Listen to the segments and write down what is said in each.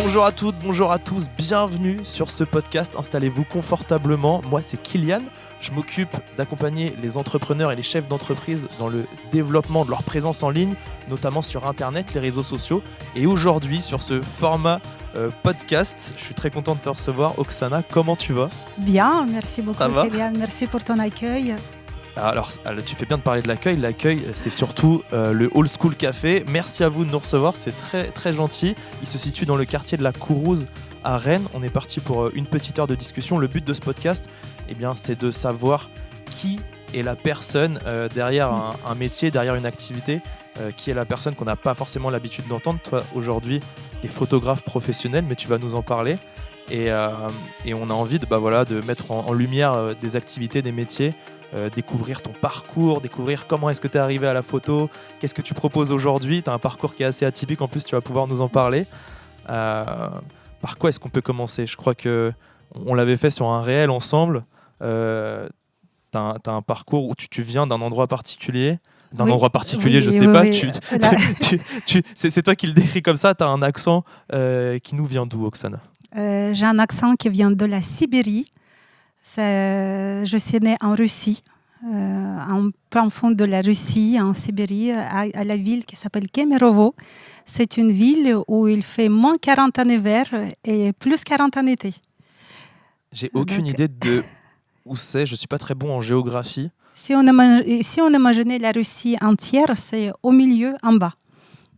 Bonjour à toutes, bonjour à tous, bienvenue sur ce podcast, installez-vous confortablement. Moi c'est Kylian, je m'occupe d'accompagner les entrepreneurs et les chefs d'entreprise dans le développement de leur présence en ligne, notamment sur internet, les réseaux sociaux. Et aujourd'hui sur ce format podcast, je suis très content de te recevoir. Oksana, comment tu vas ? Bien, merci beaucoup Ça va ? Kylian, merci pour ton accueil. Alors, tu fais bien de parler de l'accueil. L'accueil, c'est surtout le Old School Café. Merci à vous de nous recevoir, c'est très, très gentil. Il se situe dans le quartier de la Courrouze à Rennes. On est parti pour une petite heure de discussion. Le but de ce podcast, c'est de savoir qui est la personne derrière un métier, derrière une activité, qui est la personne qu'on n'a pas forcément l'habitude d'entendre. Toi, aujourd'hui, tu es photographe professionnel, mais tu vas nous en parler. Et on a envie de mettre en lumière des activités, des métiers, découvrir ton parcours, découvrir comment est-ce que tu es arrivé à la photo, qu'est-ce que tu proposes aujourd'hui. Tu as un parcours qui est assez atypique, en plus tu vas pouvoir nous en parler. Par quoi est-ce qu'on peut commencer ? Je crois qu'on l'avait fait sur un réel ensemble. Tu as un parcours où tu viens d'un endroit particulier. Endroit particulier, je sais pas. C'est toi qui le décris comme ça. Tu as un accent qui nous vient d'où, Oksana ? J'ai un accent qui vient de la Sibérie. Je suis née en Russie, en plein fond de la Russie, en Sibérie, à la ville qui s'appelle Kemerovo. C'est une ville où il fait moins 40 en hiver et plus 40 en été. J'ai aucune idée de où c'est. Je ne suis pas très bon en géographie. Si on imaginait la Russie entière, c'est au milieu, en bas.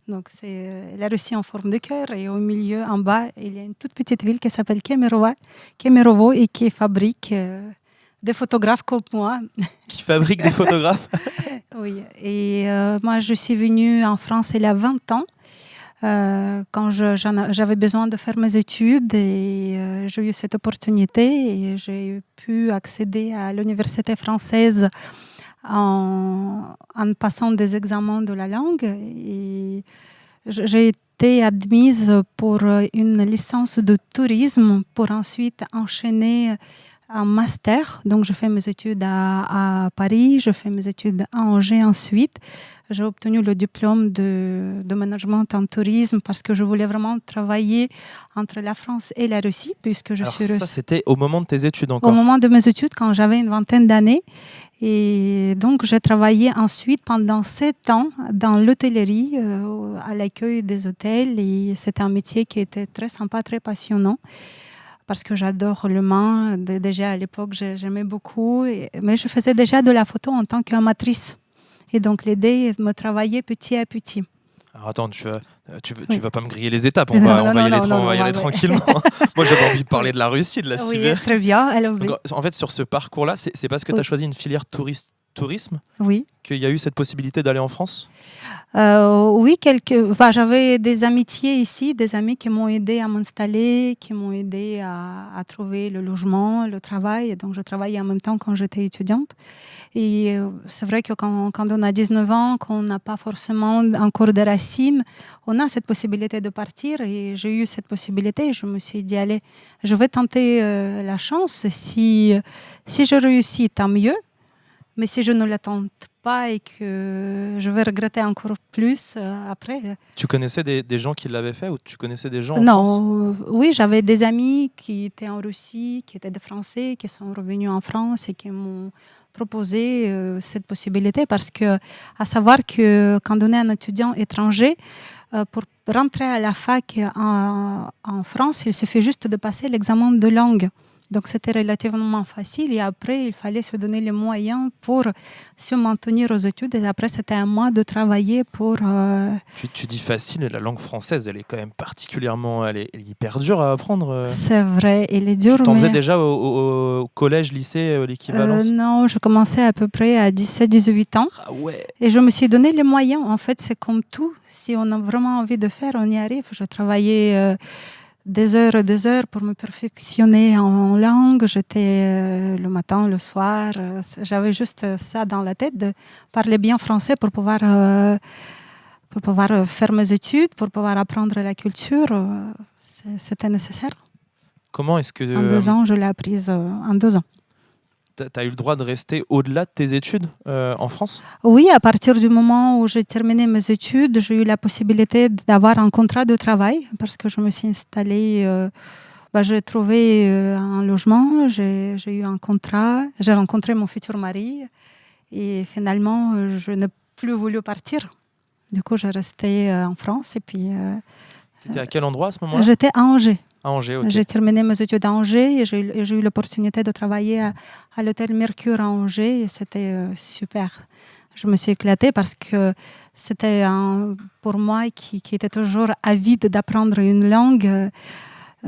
Donc, c'est la Russie en forme de cœur et au milieu, en bas, il y a une toute petite ville qui s'appelle Kemerovo et qui fabrique des photographes comme moi. Qui fabrique des photographes ? Oui. Et moi, je suis venue en France il y a 20 ans quand j'avais besoin de faire mes études et j'ai eu cette opportunité et j'ai pu accéder à l'université française en passant des examens de la langue et j'ai été admise pour une licence de tourisme pour ensuite enchaîner un master. Donc je fais mes études à Paris, je fais mes études à Angers ensuite. J'ai obtenu le diplôme de management en tourisme parce que je voulais vraiment travailler entre la France et la Russie puisque je suis russe. Ça, c'était au moment de tes études encore ? Au moment de mes études, quand j'avais une vingtaine d'années. Et donc, j'ai travaillé ensuite pendant 7 ans dans l'hôtellerie, à l'accueil des hôtels. Et c'était un métier qui était très sympa, très passionnant. Parce que j'adore l'humain. Déjà, à l'époque, j'aimais beaucoup. Mais je faisais déjà de la photo en tant qu'amatrice. Et donc, l'idée est de me travailler petit à petit. Alors attends, tu vas pas me griller les étapes, on va y aller tranquillement. Moi j'avais envie de parler de la Russie, de la Sibérie. Oui, très bien, allons-y. Donc, en fait, sur ce parcours-là, c'est parce que tu as choisi une filière tourisme qu'il y a eu cette possibilité d'aller en France ? Oui, j'avais des amitiés ici, des amis qui m'ont aidé à m'installer, qui m'ont aidé à trouver le logement, le travail. Donc, je travaillais en même temps quand j'étais étudiante. Et c'est vrai que quand on a 19 ans, qu'on n'a pas forcément encore des racines, on a cette possibilité de partir. Et j'ai eu cette possibilité et je me suis dit, allez, je vais tenter la chance. Si je réussis, tant mieux. Mais si je ne la tente pas et que je vais regretter encore plus après. Tu connaissais des gens qui l'avaient fait ou tu connaissais des gens en France ? Oui, j'avais des amis qui étaient en Russie, qui étaient des Français, qui sont revenus en France et qui m'ont proposé cette possibilité parce que, à savoir que quand on est un étudiant étranger, pour rentrer à la fac en France, il suffit juste de passer l'examen de langue. Donc, c'était relativement facile. Et après, il fallait se donner les moyens pour se maintenir aux études. Et après, c'était à moi de travailler pour... Tu dis facile, la langue française, elle est quand même particulièrement... Elle est hyper dure à apprendre. C'est vrai, elle est dure. Tu t'en faisais déjà au collège, lycée, l'équivalence ? Non, je commençais à peu près à 17-18 ans. Ah ouais. Et je me suis donné les moyens. En fait, c'est comme tout. Si on a vraiment envie de faire, on y arrive. Je travaillais... des heures et des heures pour me perfectionner en langue. J'étais le matin, le soir. J'avais juste ça dans la tête, de parler bien français pour pouvoir faire mes études, pour pouvoir apprendre la culture. C'était nécessaire. Comment est-ce que... En 2 ans, je l'ai apprise en 2 ans. tu as eu le droit de rester au-delà de tes études en France? Oui, à partir du moment où j'ai terminé mes études, j'ai eu la possibilité d'avoir un contrat de travail parce que je me suis installée. J'ai trouvé un logement, j'ai eu un contrat, j'ai rencontré mon futur mari et finalement, je n'ai plus voulu partir. Du coup, j'ai resté en France et puis... Tu étais à quel endroit à ce moment-là? J'étais à Angers. À Angers, ok. J'ai terminé mes études à Angers et j'ai eu l'opportunité de travailler à l'hôtel Mercure à Angers et c'était super. Je me suis éclatée parce que c'était pour moi qui était toujours avide d'apprendre une langue.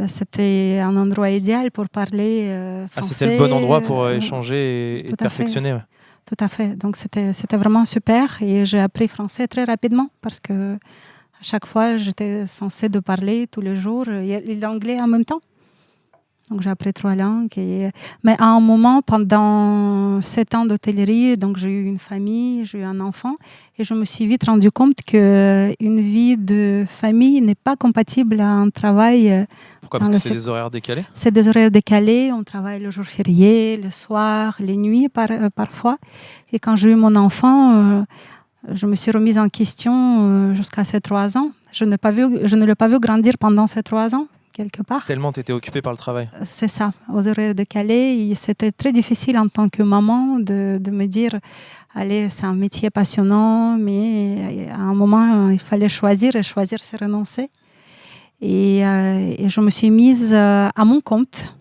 C'était un endroit idéal pour parler français. C'était le bon endroit pour échanger et perfectionner. Ouais. Tout à fait. Donc, c'était vraiment super. Et j'ai appris français très rapidement parce que à chaque fois, j'étais censée de parler tous les jours et l'anglais en même temps. Donc, j'ai appris 3 langues. Mais à un moment, pendant 7 ans d'hôtellerie, donc j'ai eu une famille, j'ai eu un enfant. Et je me suis vite rendu compte qu'une vie de famille n'est pas compatible à un travail. Pourquoi? Parce que c'est des horaires décalés? C'est des horaires décalés. On travaille le jour férié, le soir, les nuits parfois. Et quand j'ai eu mon enfant, je me suis remise en question jusqu'à ces 3 ans. Je ne l'ai pas vu grandir pendant ces 3 ans. Quelque part. Tellement tu étais occupée par le travail. C'est ça, aux horaires décalés. Et c'était très difficile en tant que maman de me dire, allez, c'est un métier passionnant, mais à un moment, il fallait choisir, et choisir, c'est renoncer. Et je me suis mise à mon compte.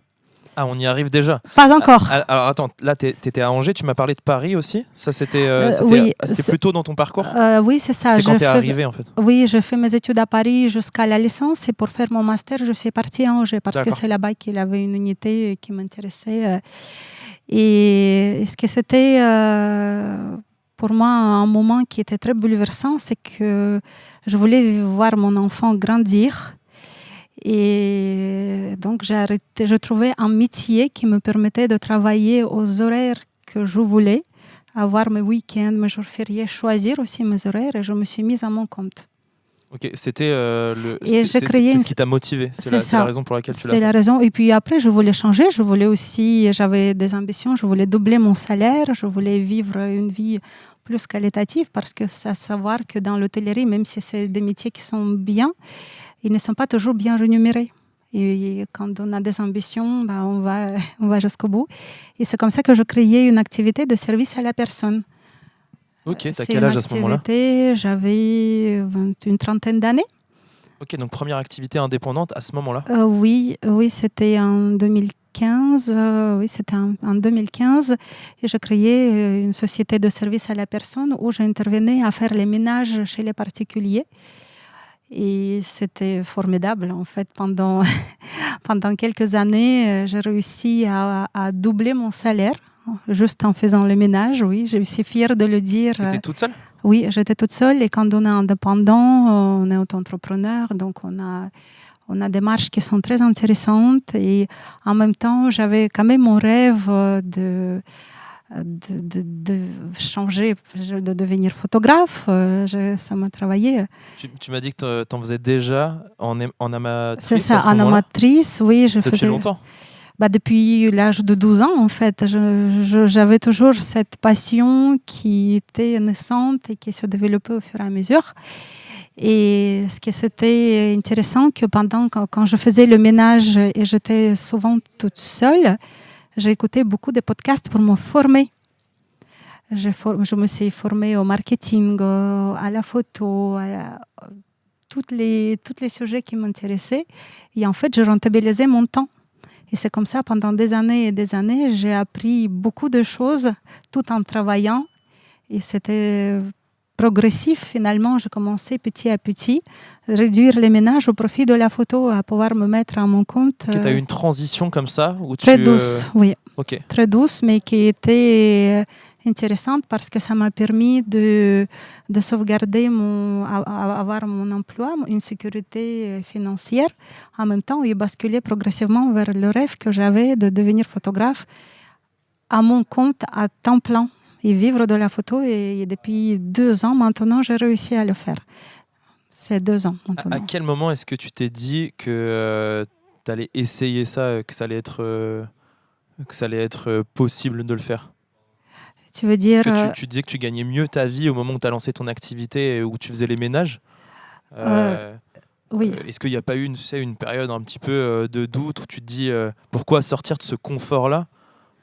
Ah, on y arrive déjà. Pas encore. Alors attends, là tu étais à Angers, tu m'as parlé de Paris aussi. Ça c'était oui, plus tôt dans ton parcours? Oui, c'est ça. C'est quand tu es arrivée en fait. Oui, j'ai fait mes études à Paris jusqu'à la licence et pour faire mon master, je suis partie à Angers parce que c'est là-bas qu'il avait une unité qui m'intéressait. Et ce que c'était pour moi un moment qui était très bouleversant, c'est que je voulais voir mon enfant grandir. Et donc, je trouvais un métier qui me permettait de travailler aux horaires que je voulais, avoir mes week-ends, mes jours fériés, choisir aussi mes horaires et je me suis mise à mon compte. Ok, c'était c'est ce qui t'a motivé, c'est la raison pour laquelle tu l'as fait. C'est la raison. Et puis après, je voulais changer, j'avais des ambitions, je voulais doubler mon salaire, je voulais vivre une vie plus qualitative parce que c'est à savoir que dans l'hôtellerie, même si c'est des métiers qui sont bien, ils ne sont pas toujours bien rémunérés. Et quand on a des ambitions, on va jusqu'au bout. Et c'est comme ça que je créais une activité de service à la personne. Ok, t'as quel âge à ce moment-là? J'avais une trentaine d'années. Ok, donc première activité indépendante à ce moment-là? Oui, c'était en 2015. C'était en 2015. Et je créais une société de service à la personne où j'intervenais à faire les ménages chez les particuliers. Et c'était formidable. En fait, pendant quelques années, j'ai réussi à doubler mon salaire, juste en faisant le ménage. Oui, je suis fière de le dire. Tu étais toute seule? Oui, j'étais toute seule. Et quand on est indépendant, on est auto-entrepreneur. Donc, on a des marges qui sont très intéressantes. Et en même temps, j'avais quand même mon rêve de changer, de devenir photographe. Ça m'a travaillé. Tu m'as dit que tu en faisais déjà en amatrice. C'est ça, en amatrice, oui. Depuis longtemps? Depuis l'âge de 12 ans, en fait. J'avais toujours cette passion qui était naissante et qui se développait au fur et à mesure. Et ce qui c'était intéressant, que quand je faisais le ménage et j'étais souvent toute seule, j'ai écouté beaucoup de podcasts pour me former. Je me suis formée au marketing, à la photo, à tous les sujets qui m'intéressaient. Et en fait, je rentabilisais mon temps. Et c'est comme ça, pendant des années et des années, j'ai appris beaucoup de choses tout en travaillant. Et c'était progressif, finalement. J'ai commencé petit à petit, réduire les ménages au profit de la photo, à pouvoir me mettre à mon compte. Tu as eu une transition comme ça très douce, oui. Okay. Très douce, mais qui était intéressante parce que ça m'a permis de sauvegarder avoir mon emploi, une sécurité financière. En même temps, et basculer progressivement vers le rêve que j'avais de devenir photographe à mon compte à temps plein et vivre de la photo. Et depuis 2 ans maintenant, j'ai réussi à le faire. C'est 2 ans maintenant. À quel moment est-ce que tu t'es dit que tu allais essayer ça, que ça allait être que ça allait être possible de le faire? Tu veux dire Parce que tu disais que tu gagnais mieux ta vie au moment où tu as lancé ton activité et où tu faisais les ménages. euh, Euh, oui. Est-ce qu'il n'y a pas eu une période un petit peu de doute où tu te dis pourquoi sortir de ce confort-là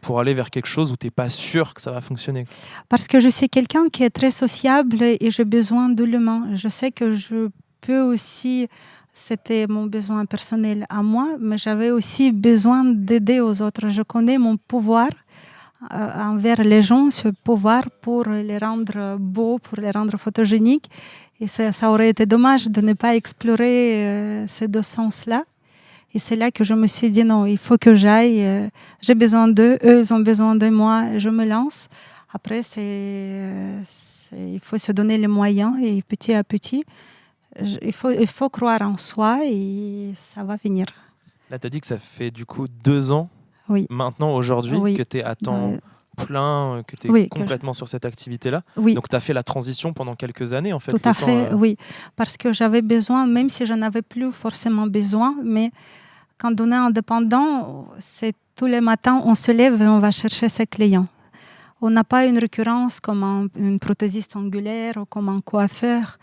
pour aller vers quelque chose où tu n'es pas sûr que ça va fonctionner? Parce que je suis quelqu'un qui est très sociable et j'ai besoin de l'humain. Je sais que je peux aussi, c'était mon besoin personnel à moi, mais j'avais aussi besoin d'aider aux autres. Je connais mon pouvoir envers les gens, ce pouvoir pour les rendre beaux, pour les rendre photogéniques. Et ça aurait été dommage de ne pas explorer ces deux sens-là. Et c'est là que je me suis dit non, il faut que j'aille. J'ai besoin d'eux, eux ils ont besoin de moi. Je me lance. Après, il faut se donner les moyens et petit à petit, il faut croire en soi et ça va venir. Là, tu as dit que ça fait du coup 2 ans, Oui, maintenant, aujourd'hui, oui. que tu es à temps plein, que tu es Oui, complètement sur cette activité-là. Oui, Donc, tu as fait la transition pendant quelques années, en fait. tout à fait, oui. Parce que j'avais besoin, même si je n'avais plus forcément besoin, mais quand on est indépendant, c'est tous les matins, on se lève et on va chercher ses clients. On n'a pas une récurrence comme une prothésiste angulaire ou comme un coiffeur.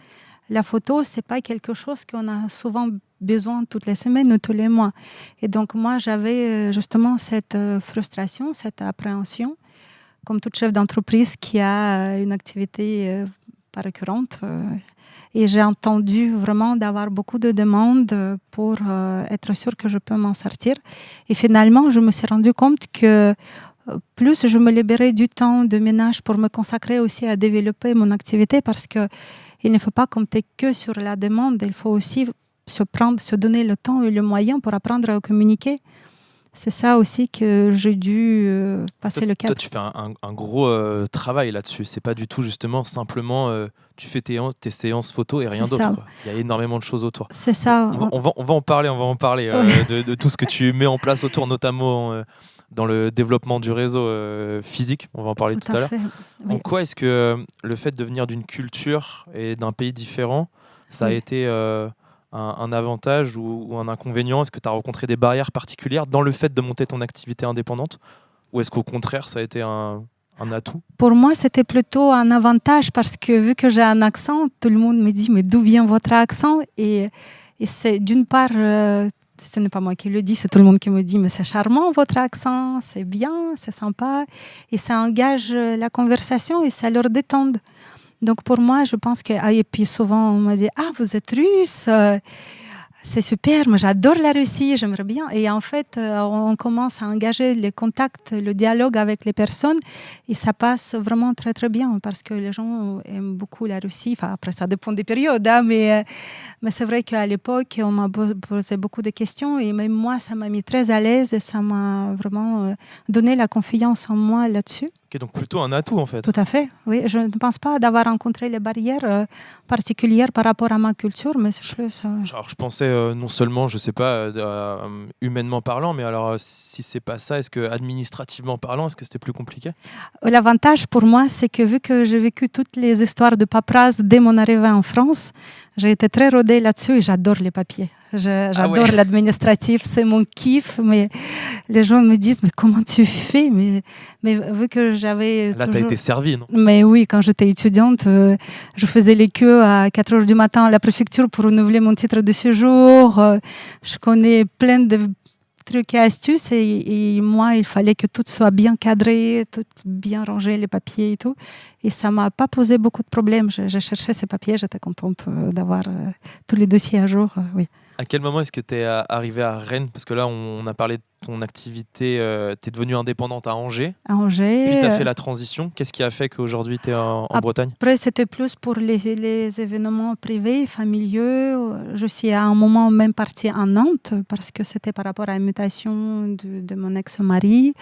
La photo, c'est pas quelque chose qu'on a souvent besoin toutes les semaines ou tous les mois. Et donc, moi, j'avais justement cette frustration, cette appréhension, comme toute chef d'entreprise qui a une activité pas récurrente. Et j'ai entendu vraiment d'avoir beaucoup de demandes pour être sûre que je peux m'en sortir. Et finalement, je me suis rendu compte que plus je me libérais du temps de ménage pour me consacrer aussi à développer mon activité parce que il ne faut pas compter que sur la demande, il faut aussi se donner le temps et le moyen pour apprendre à communiquer. C'est ça aussi que j'ai dû passer le cap. Toi, tu fais un gros travail là-dessus. C'est pas du tout justement simplement tu fais tes séances photo et rien d'autre. Il y a énormément de choses autour. C'est ça. On va en parler. De tout ce que tu mets en place autour, notamment dans le développement du réseau physique. On va en parler tout à l'heure. Oui. En quoi est-ce que le fait de venir d'une culture et d'un pays différent, ça a été un avantage ou un inconvénient? Est-ce que tu as rencontré des barrières particulières dans le fait de monter ton activité indépendante? Ou est-ce qu'au contraire, ça a été un atout? Pour moi, c'était plutôt un avantage parce que vu que j'ai un accent, tout le monde me dit « mais d'où vient votre accent ?» Et c'est d'une part, ce n'est pas moi qui le dis, c'est tout le monde qui me dit « mais c'est charmant votre accent, c'est bien, c'est sympa » et ça engage la conversation et ça leur détend. Donc pour moi, je pense que... et puis souvent, on m'a dit « ah, vous êtes russe ?» C'est super, moi j'adore la Russie, j'aimerais bien. Et en fait, on commence à engager les contacts, le dialogue avec les personnes et ça passe vraiment très très bien parce que les gens aiment beaucoup la Russie. Enfin, après, ça dépend des périodes, hein, mais c'est vrai qu'à l'époque, on m'a posé beaucoup de questions et même moi, ça m'a mis très à l'aise et ça m'a vraiment donné la confiance en moi là-dessus. Ok, donc plutôt un atout en fait. Tout à fait, oui. Je ne pense pas d'avoir rencontré les barrières particulières par rapport à ma culture, mais c'est plus... Alors, je pensais non seulement, je sais pas, humainement parlant, mais alors si c'est pas ça, est-ce que administrativement parlant, est-ce que c'était plus compliqué? L'avantage pour moi, c'est que vu que j'ai vécu toutes les histoires de paperasse dès mon arrivée en France, j'ai été très rodée là-dessus et j'adore les papiers. J'adore l'administratif, c'est mon kiff. Mais les gens me disent, mais comment tu fais? Mais vu que j'avais Là, tu as été servie, non? Mais oui, quand j'étais étudiante, je faisais les queues à 4 heures du matin à la préfecture pour renouveler mon titre de séjour. Je connais plein de trucs et astuces et moi, il fallait que tout soit bien cadré, tout bien rangé, les papiers et tout. Et ça m'a pas posé beaucoup de problèmes. J'ai cherché ces papiers, j'étais contente d'avoir tous les dossiers à jour. Oui. À quel moment est-ce que tu es arrivée à Rennes? Parce que là, on a parlé de ton activité, tu es devenue indépendante à Angers. À Angers. Puis tu as fait la transition. Qu'est-ce qui a fait qu'aujourd'hui tu es en Bretagne? Après, c'était plus pour les événements privés, familiaux. Je suis à un moment même partie à Nantes parce que c'était par rapport à une mutation de mon ex-mari.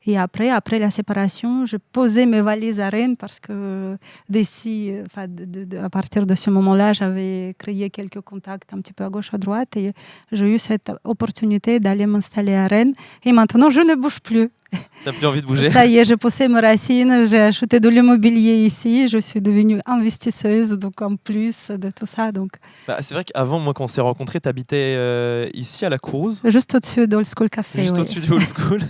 Et après la séparation, j'ai posé mes valises à Rennes parce que à partir de ce moment-là, j'avais créé quelques contacts un petit peu à gauche, à droite. Et j'ai eu cette opportunité d'aller m'installer à Rennes Rennes. Et maintenant, je ne bouge plus. T'as plus envie de bouger? Ça y est, j'ai poussé mes racines, j'ai acheté de l'immobilier ici, je suis devenue investisseuse, donc en plus de tout ça. Donc. Bah, c'est vrai qu'avant, moi, quand on s'est rencontrés, t'habitais ici à la Courrouze. Juste au-dessus d'Old School Café. Juste oui. au-dessus du Old School.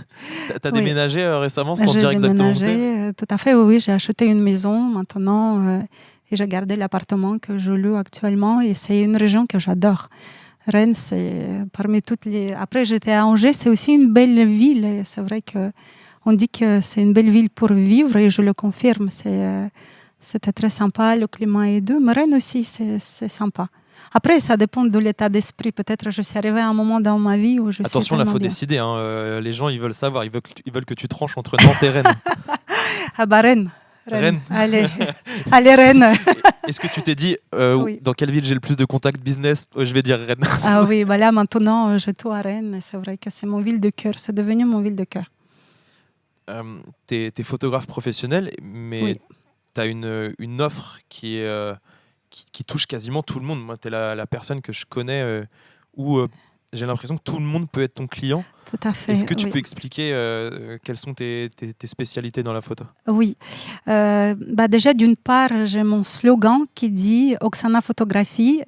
T'as Oui. déménagé récemment sans J'ai dire exactement où déménagé, tout à fait, oui, j'ai acheté une maison maintenant et j'ai gardé l'appartement que je loue actuellement et c'est une région que j'adore. Rennes, c'est parmi toutes les... Après, j'étais à Angers, c'est aussi une belle ville. Et c'est vrai qu'on dit que c'est une belle ville pour vivre et je le confirme. C'était très sympa, le climat est doux, mais Rennes aussi, c'est sympa. Après, ça dépend de l'état d'esprit. Peut-être je suis arrivée à un moment dans ma vie où je Attention, suis là, il faut bien. décider. Hein. Les gens, ils veulent savoir. Ils veulent que tu tranches entre Nantes et Rennes. Ah bah Rennes. Rennes. Allez, allez Rennes. Est-ce que tu t'es dit, Oui. dans quelle ville j'ai le plus de contacts business? Je vais dire Rennes. Ah oui, bah là maintenant, je tout à Rennes. C'est vrai que c'est mon ville de cœur. C'est devenu mon ville de cœur. T'es photographe professionnel, mais Oui. t'as une offre qui touche quasiment tout le monde. Moi, t'es la personne que je connais où j'ai l'impression que tout le monde peut être ton client. Tout à fait. Est-ce que tu oui. peux expliquer quelles sont tes spécialités dans la photo? Oui. Bah déjà, d'une part, j'ai mon slogan qui dit Oksana Photographie.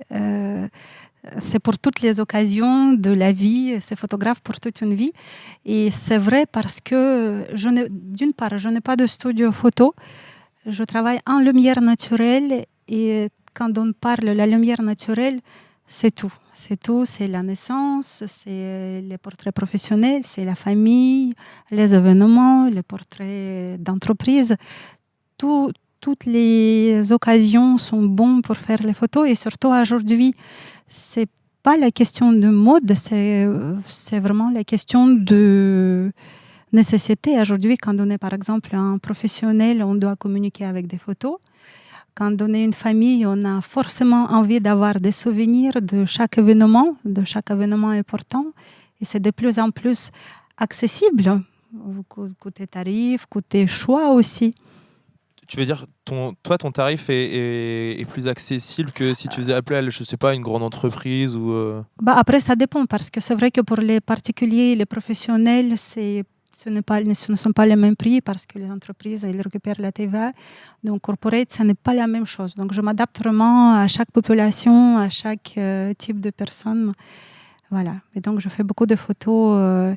C'est pour toutes les occasions de la vie, c'est photographe pour toute une vie. Et c'est vrai parce que, d'une part, je n'ai pas de studio photo. Je travaille en lumière naturelle et quand on parle de la lumière naturelle, c'est tout. C'est tout, c'est la naissance, c'est les portraits professionnels, c'est la famille, les événements, les portraits d'entreprise. Toutes les occasions sont bonnes pour faire les photos et surtout aujourd'hui, c'est pas la question de mode, c'est vraiment la question de nécessité. Aujourd'hui, quand on est par exemple un professionnel, on doit communiquer avec des photos. Quand on est une famille, on a forcément envie d'avoir des souvenirs de chaque événement important. Et c'est de plus en plus accessible, côté tarif, côté choix aussi. Tu veux dire, toi, ton tarif est plus accessible que si tu faisais appel à, je sais pas, une grande entreprise ou Bah après, ça dépend, parce que c'est vrai que pour les particuliers et les professionnels, ce ne sont pas les mêmes prix parce que les entreprises, elles récupèrent la TVA. Donc, corporate, ce n'est pas la même chose. Donc, je m'adapte vraiment à chaque population, à chaque type de personne. Voilà. Et donc, je fais beaucoup de photos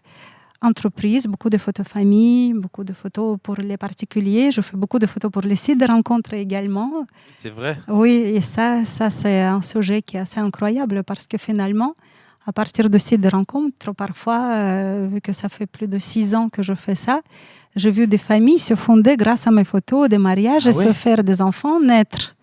entreprises, beaucoup de photos famille, beaucoup de photos pour les particuliers. Je fais beaucoup de photos pour les sites de rencontres également. C'est vrai. Oui, et ça c'est un sujet qui est assez incroyable parce que finalement, à partir de sites de rencontres, parfois, vu que ça fait plus de 6 ans que je fais ça, j'ai vu des familles se fonder grâce à mes photos, des mariages, Ah ouais? se faire des enfants, naître.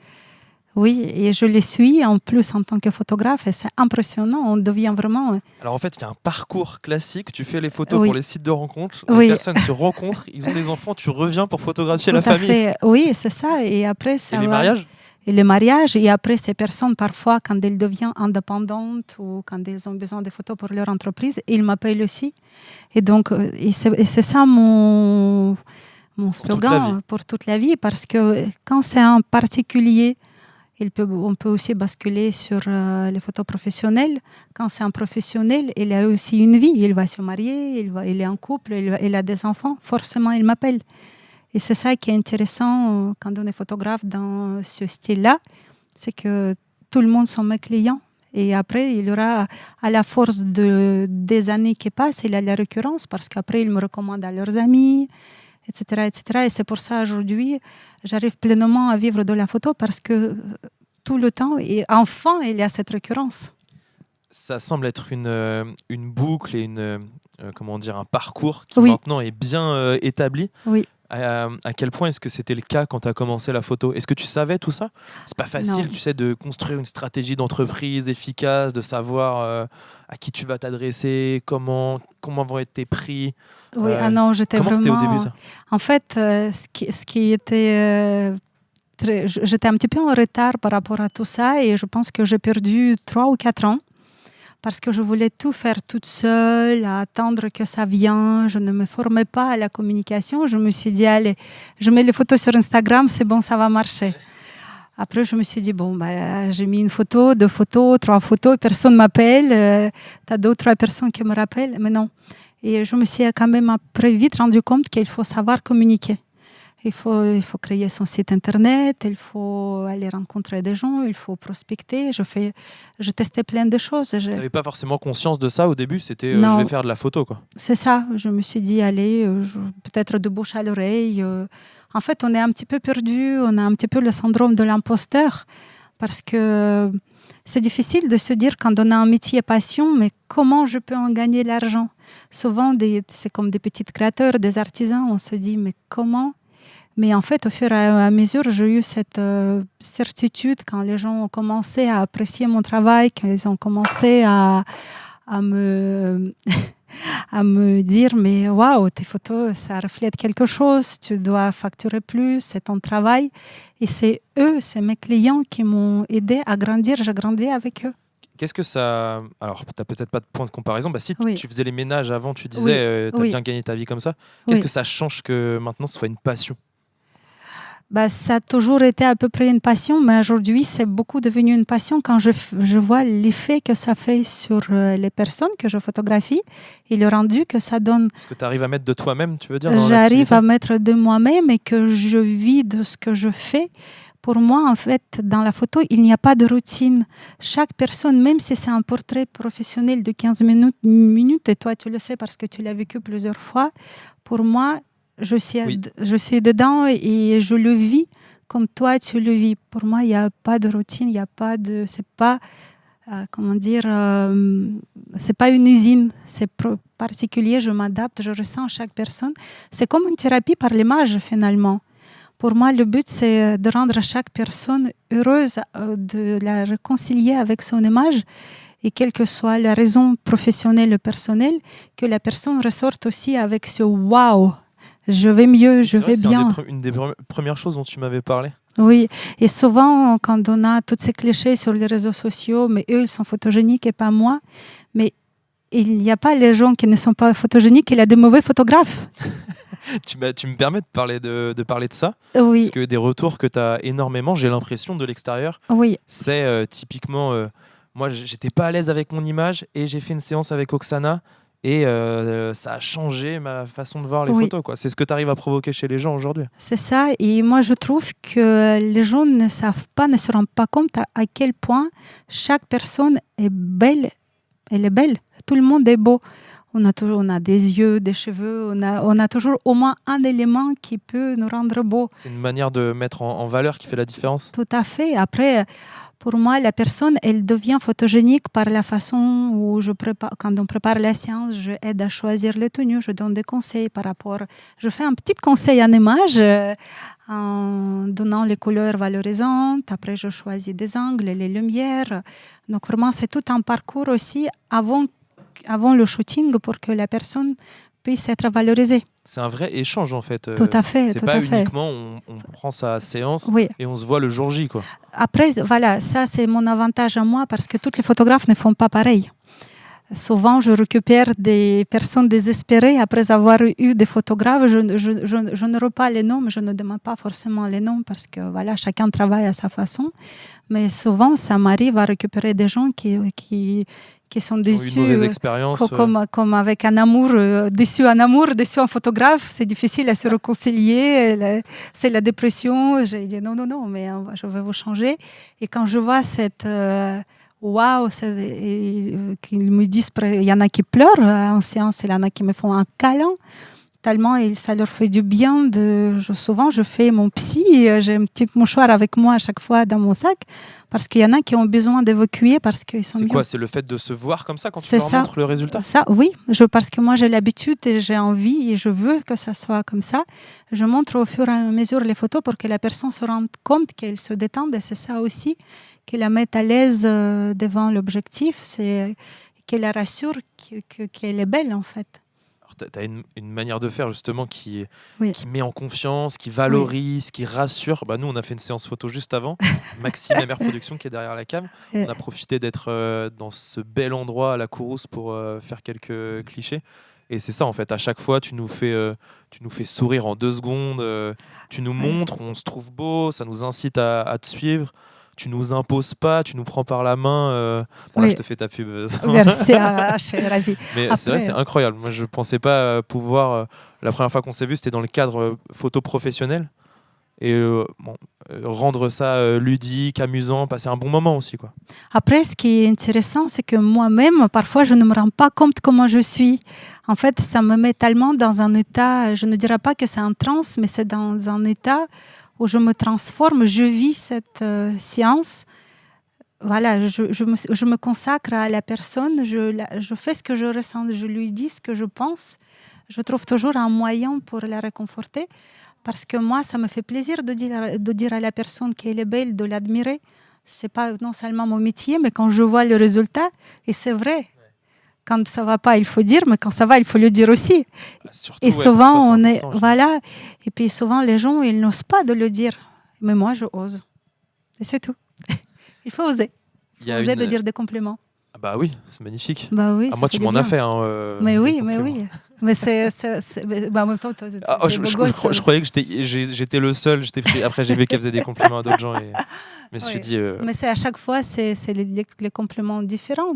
Oui, et je les suis en plus en tant que photographe et c'est impressionnant, on devient vraiment... Alors en fait, il y a un parcours classique, tu fais les photos Oui. pour les sites de rencontres, Oui. les personnes se rencontrent, ils ont des enfants, tu reviens pour photographier Tout la à famille. fait. Oui, c'est ça. Et après, ça Et les va- mariages? Et les mariages. Et après, ces personnes, parfois, quand elles deviennent indépendantes ou quand elles ont besoin de photos pour leur entreprise, ils m'appellent aussi. Et donc, et c'est ça mon toute la vie. slogan pour toute la vie. Parce que quand c'est un particulier, on peut aussi basculer sur les photos professionnelles. Quand c'est un professionnel, il a aussi une vie. Il va se marier, il est en couple, il a des enfants. Forcément, il m'appelle. Et c'est ça qui est intéressant quand on est photographe dans ce style-là, c'est que tout le monde sont mes clients. Et après, il y aura, à la force des années qui passent, il y a la récurrence parce qu'après, ils me recommandent à leurs amis, etc., etc. Et c'est pour ça, aujourd'hui, j'arrive pleinement à vivre de la photo parce que tout le temps, et enfin, il y a cette récurrence. Ça semble être une boucle et comment dire, un parcours qui Oui. maintenant est bien établi. Oui. À quel point est-ce que c'était le cas quand tu as commencé la photo? Est-ce que tu savais tout ça? C'est pas facile, Non. tu sais, de construire une stratégie d'entreprise efficace, de savoir à qui tu vas t'adresser, comment vont être tes prix. Oui, non, j'étais Comment vraiment... c'était au début ça? En fait, ce qui était... J'étais un petit peu en retard par rapport à tout ça et je pense que j'ai perdu 3 ou 4 ans parce que je voulais tout faire toute seule, à attendre que ça vienne. Je ne me formais pas à la communication. Je me suis dit, allez, je mets les photos sur Instagram, c'est bon, ça va marcher. Après, je me suis dit, bon, j'ai mis une photo, 2 photos, 3 photos, personne ne m'appelle. Tu as 2 ou 3 personnes qui me rappellent, mais non. Et je me suis quand même après vite rendu compte qu'il faut savoir communiquer. Il faut créer son site internet, il faut aller rencontrer des gens, il faut prospecter. Je testais plein de choses. Tu n'avais pas forcément conscience de ça au début, c'était je Non, vais faire de la photo, quoi. c'est ça. Je me suis dit, allez, peut-être de bouche à l'oreille. En fait, on est un petit peu perdu, on a un petit peu le syndrome de l'imposteur parce que c'est difficile de se dire quand on a un métier passion, mais comment je peux en gagner l'argent? Souvent, c'est comme des petits créateurs, des artisans, on se dit, mais comment? Mais en fait, au fur et à mesure, j'ai eu cette certitude quand les gens ont commencé à apprécier mon travail, qu'ils ont commencé à me, à me dire, mais waouh, tes photos, ça reflète quelque chose, tu dois facturer plus, c'est ton travail. Et c'est eux, c'est mes clients qui m'ont aidé à grandir, j'ai grandi avec eux. Qu'est-ce que ça... Alors, tu n'as peut-être pas de point de comparaison. Bah, si Oui. tu faisais les ménages avant, tu Oui, disais, tu as oui, bien gagné ta vie comme ça. Qu'est-ce oui. que ça change que maintenant ce soit une passion? Bah, ça a toujours été à peu près une passion, mais aujourd'hui, c'est beaucoup devenu une passion quand je vois l'effet que ça fait sur les personnes que je photographie et le rendu que ça donne. Ce que tu arrives à mettre de toi-même, tu veux dire, dans J'arrive l'activité? à mettre de moi-même et que je vis de ce que je fais. Pour moi, en fait, dans la photo, il n'y a pas de routine. Chaque personne, même si c'est un portrait professionnel de 15 minutes, et toi, tu le sais parce que tu l'as vécu plusieurs fois, pour moi, Oui. je suis dedans et je le vis comme toi, tu le vis. Pour moi, il n'y a pas de routine, il n'y a pas de... C'est pas, comment dire, c'est pas une usine, c'est particulier, je m'adapte, je ressens chaque personne. C'est comme une thérapie par l'image, finalement. Pour moi, le but, c'est de rendre chaque personne heureuse, de la réconcilier avec son image et quelle que soit la raison professionnelle ou personnelle, que la personne ressorte aussi avec ce « wow ». Je vais mieux, je C'est vrai vais que c'est bien. une des premières choses dont tu m'avais parlé. Oui, et souvent, quand on a tous ces clichés sur les réseaux sociaux, mais eux, ils sont photogéniques et pas moi, mais il n'y a pas les gens qui ne sont pas photogéniques, il y a des mauvais photographes. Tu me permets de parler de ça? Parce Oui, que des retours que tu as énormément, j'ai l'impression de l'extérieur, oui, c'est typiquement, moi j'étais pas à l'aise avec mon image et j'ai fait une séance avec Oksana et ça a changé ma façon de voir les oui. photos, quoi. C'est ce que tu arrives à provoquer chez les gens aujourd'hui. C'est ça. Et moi, je trouve que les gens ne savent pas, ne se rendent pas compte à quel point chaque personne est belle. Elle est belle. Tout le monde est beau. On a des yeux, des cheveux. On a toujours au moins un élément qui peut nous rendre beaux. C'est une manière de mettre en valeur qui fait la différence. Tout à fait. Après, pour moi, la personne, elle devient photogénique par la façon où quand on prépare la séance, je aide à choisir le tenue, je donne des conseils par rapport. Je fais un petit conseil en image en donnant les couleurs valorisantes. Après, je choisis des angles, les lumières. Donc, vraiment, c'est tout un parcours aussi avant le shooting pour que la personne puisse être valorisée. C'est un vrai échange en fait. Tout à fait, C'est tout pas à fait. uniquement on prend sa séance Oui. et on se voit le jour J, quoi. Après, voilà, ça c'est mon avantage à moi parce que tous les photographes ne font pas pareil. Souvent, je récupère des personnes désespérées après avoir eu des photographes. Je ne repas les noms, mais je ne demande pas forcément les noms parce que voilà, chacun travaille à sa façon. Mais souvent, ça m'arrive à récupérer des gens qui sont Ils ont eu déçus. une mauvaise expérience. Comme avec un amour, déçu un photographe, c'est difficile à se réconcilier. C'est la dépression. J'ai dit non, mais je vais vous changer. Et quand je vois cette... waouh, qu'ils me disent, il y en a qui pleurent en séance, il y en a qui me font un câlin, tellement ça leur fait du bien. Souvent, je fais mon psy, j'ai un petit mouchoir avec moi à chaque fois dans mon sac, parce qu'il y en a qui ont besoin d'évacuer parce qu'ils sont C'est mieux. quoi? C'est le fait de se voir comme ça quand tu C'est leur ça. montres le résultat? Ça, oui, parce que moi j'ai l'habitude et j'ai envie et je veux que ça soit comme ça. Je montre au fur et à mesure les photos pour que la personne se rende compte qu'elle se détende et c'est ça aussi qui la met à l'aise devant l'objectif, c'est qu'elle la rassure qu'elle est belle en fait. Tu as une manière de faire justement qui Oui. met en confiance, qui valorise, qui rassure. Bah, nous, on a fait une séance photo juste avant. Maxime, MR Production, qui est derrière la cam. On a profité d'être dans ce bel endroit à la Kourousse pour faire quelques clichés. Et c'est ça, en fait. À chaque fois, tu nous fais sourire en 2 secondes. Tu nous montres, on se trouve beau, ça nous incite à te suivre. tu nous imposes pas, tu nous prends par la main. Bon, là, Oui. je te fais ta pub. Merci, je suis ravie. Mais c'est vrai, Après, c'est incroyable. Moi, je pensais pas pouvoir. La première fois qu'on s'est vu, c'était dans le cadre photo professionnel. Et rendre ça ludique, amusant, passer un bon moment aussi, quoi. Après, ce qui est intéressant, c'est que moi-même, parfois, je ne me rends pas compte comment je suis. En fait, ça me met tellement dans un état, je ne dirais pas que c'est un transe, mais c'est dans un état où je me transforme, je vis cette séance. Voilà, je me consacre à la personne, je fais ce que je ressens, je lui dis ce que je pense. Je trouve toujours un moyen pour la réconforter. Parce que moi, ça me fait plaisir de dire à la personne qu'elle est belle, de l'admirer. C'est pas non seulement mon métier, mais quand je vois le résultat, et c'est vrai, quand ça va pas, il faut dire, mais quand ça va, il faut le dire aussi. Surtout, Et ouais, souvent, pour toi, on c'est est, important, voilà. Et puis souvent, les gens, ils n'osent pas de le dire. Mais moi, je ose. Et c'est tout. Il faut oser. Il y a Oser une- de dire des compliments. Ah bah oui, c'est magnifique. Bah oui, Ah, ça moi, fait tu du m'en bien. as fait. Mais des oui, mais compliments. oui. Mais en même temps, toi, Ah, t'es je beau gosse. croyais que j'étais le seul. Après, j'ai vu qu'elle faisait des compliments à d'autres gens. Et je me suis Oui. dit. Mais c'est à chaque fois, c'est les compléments différents.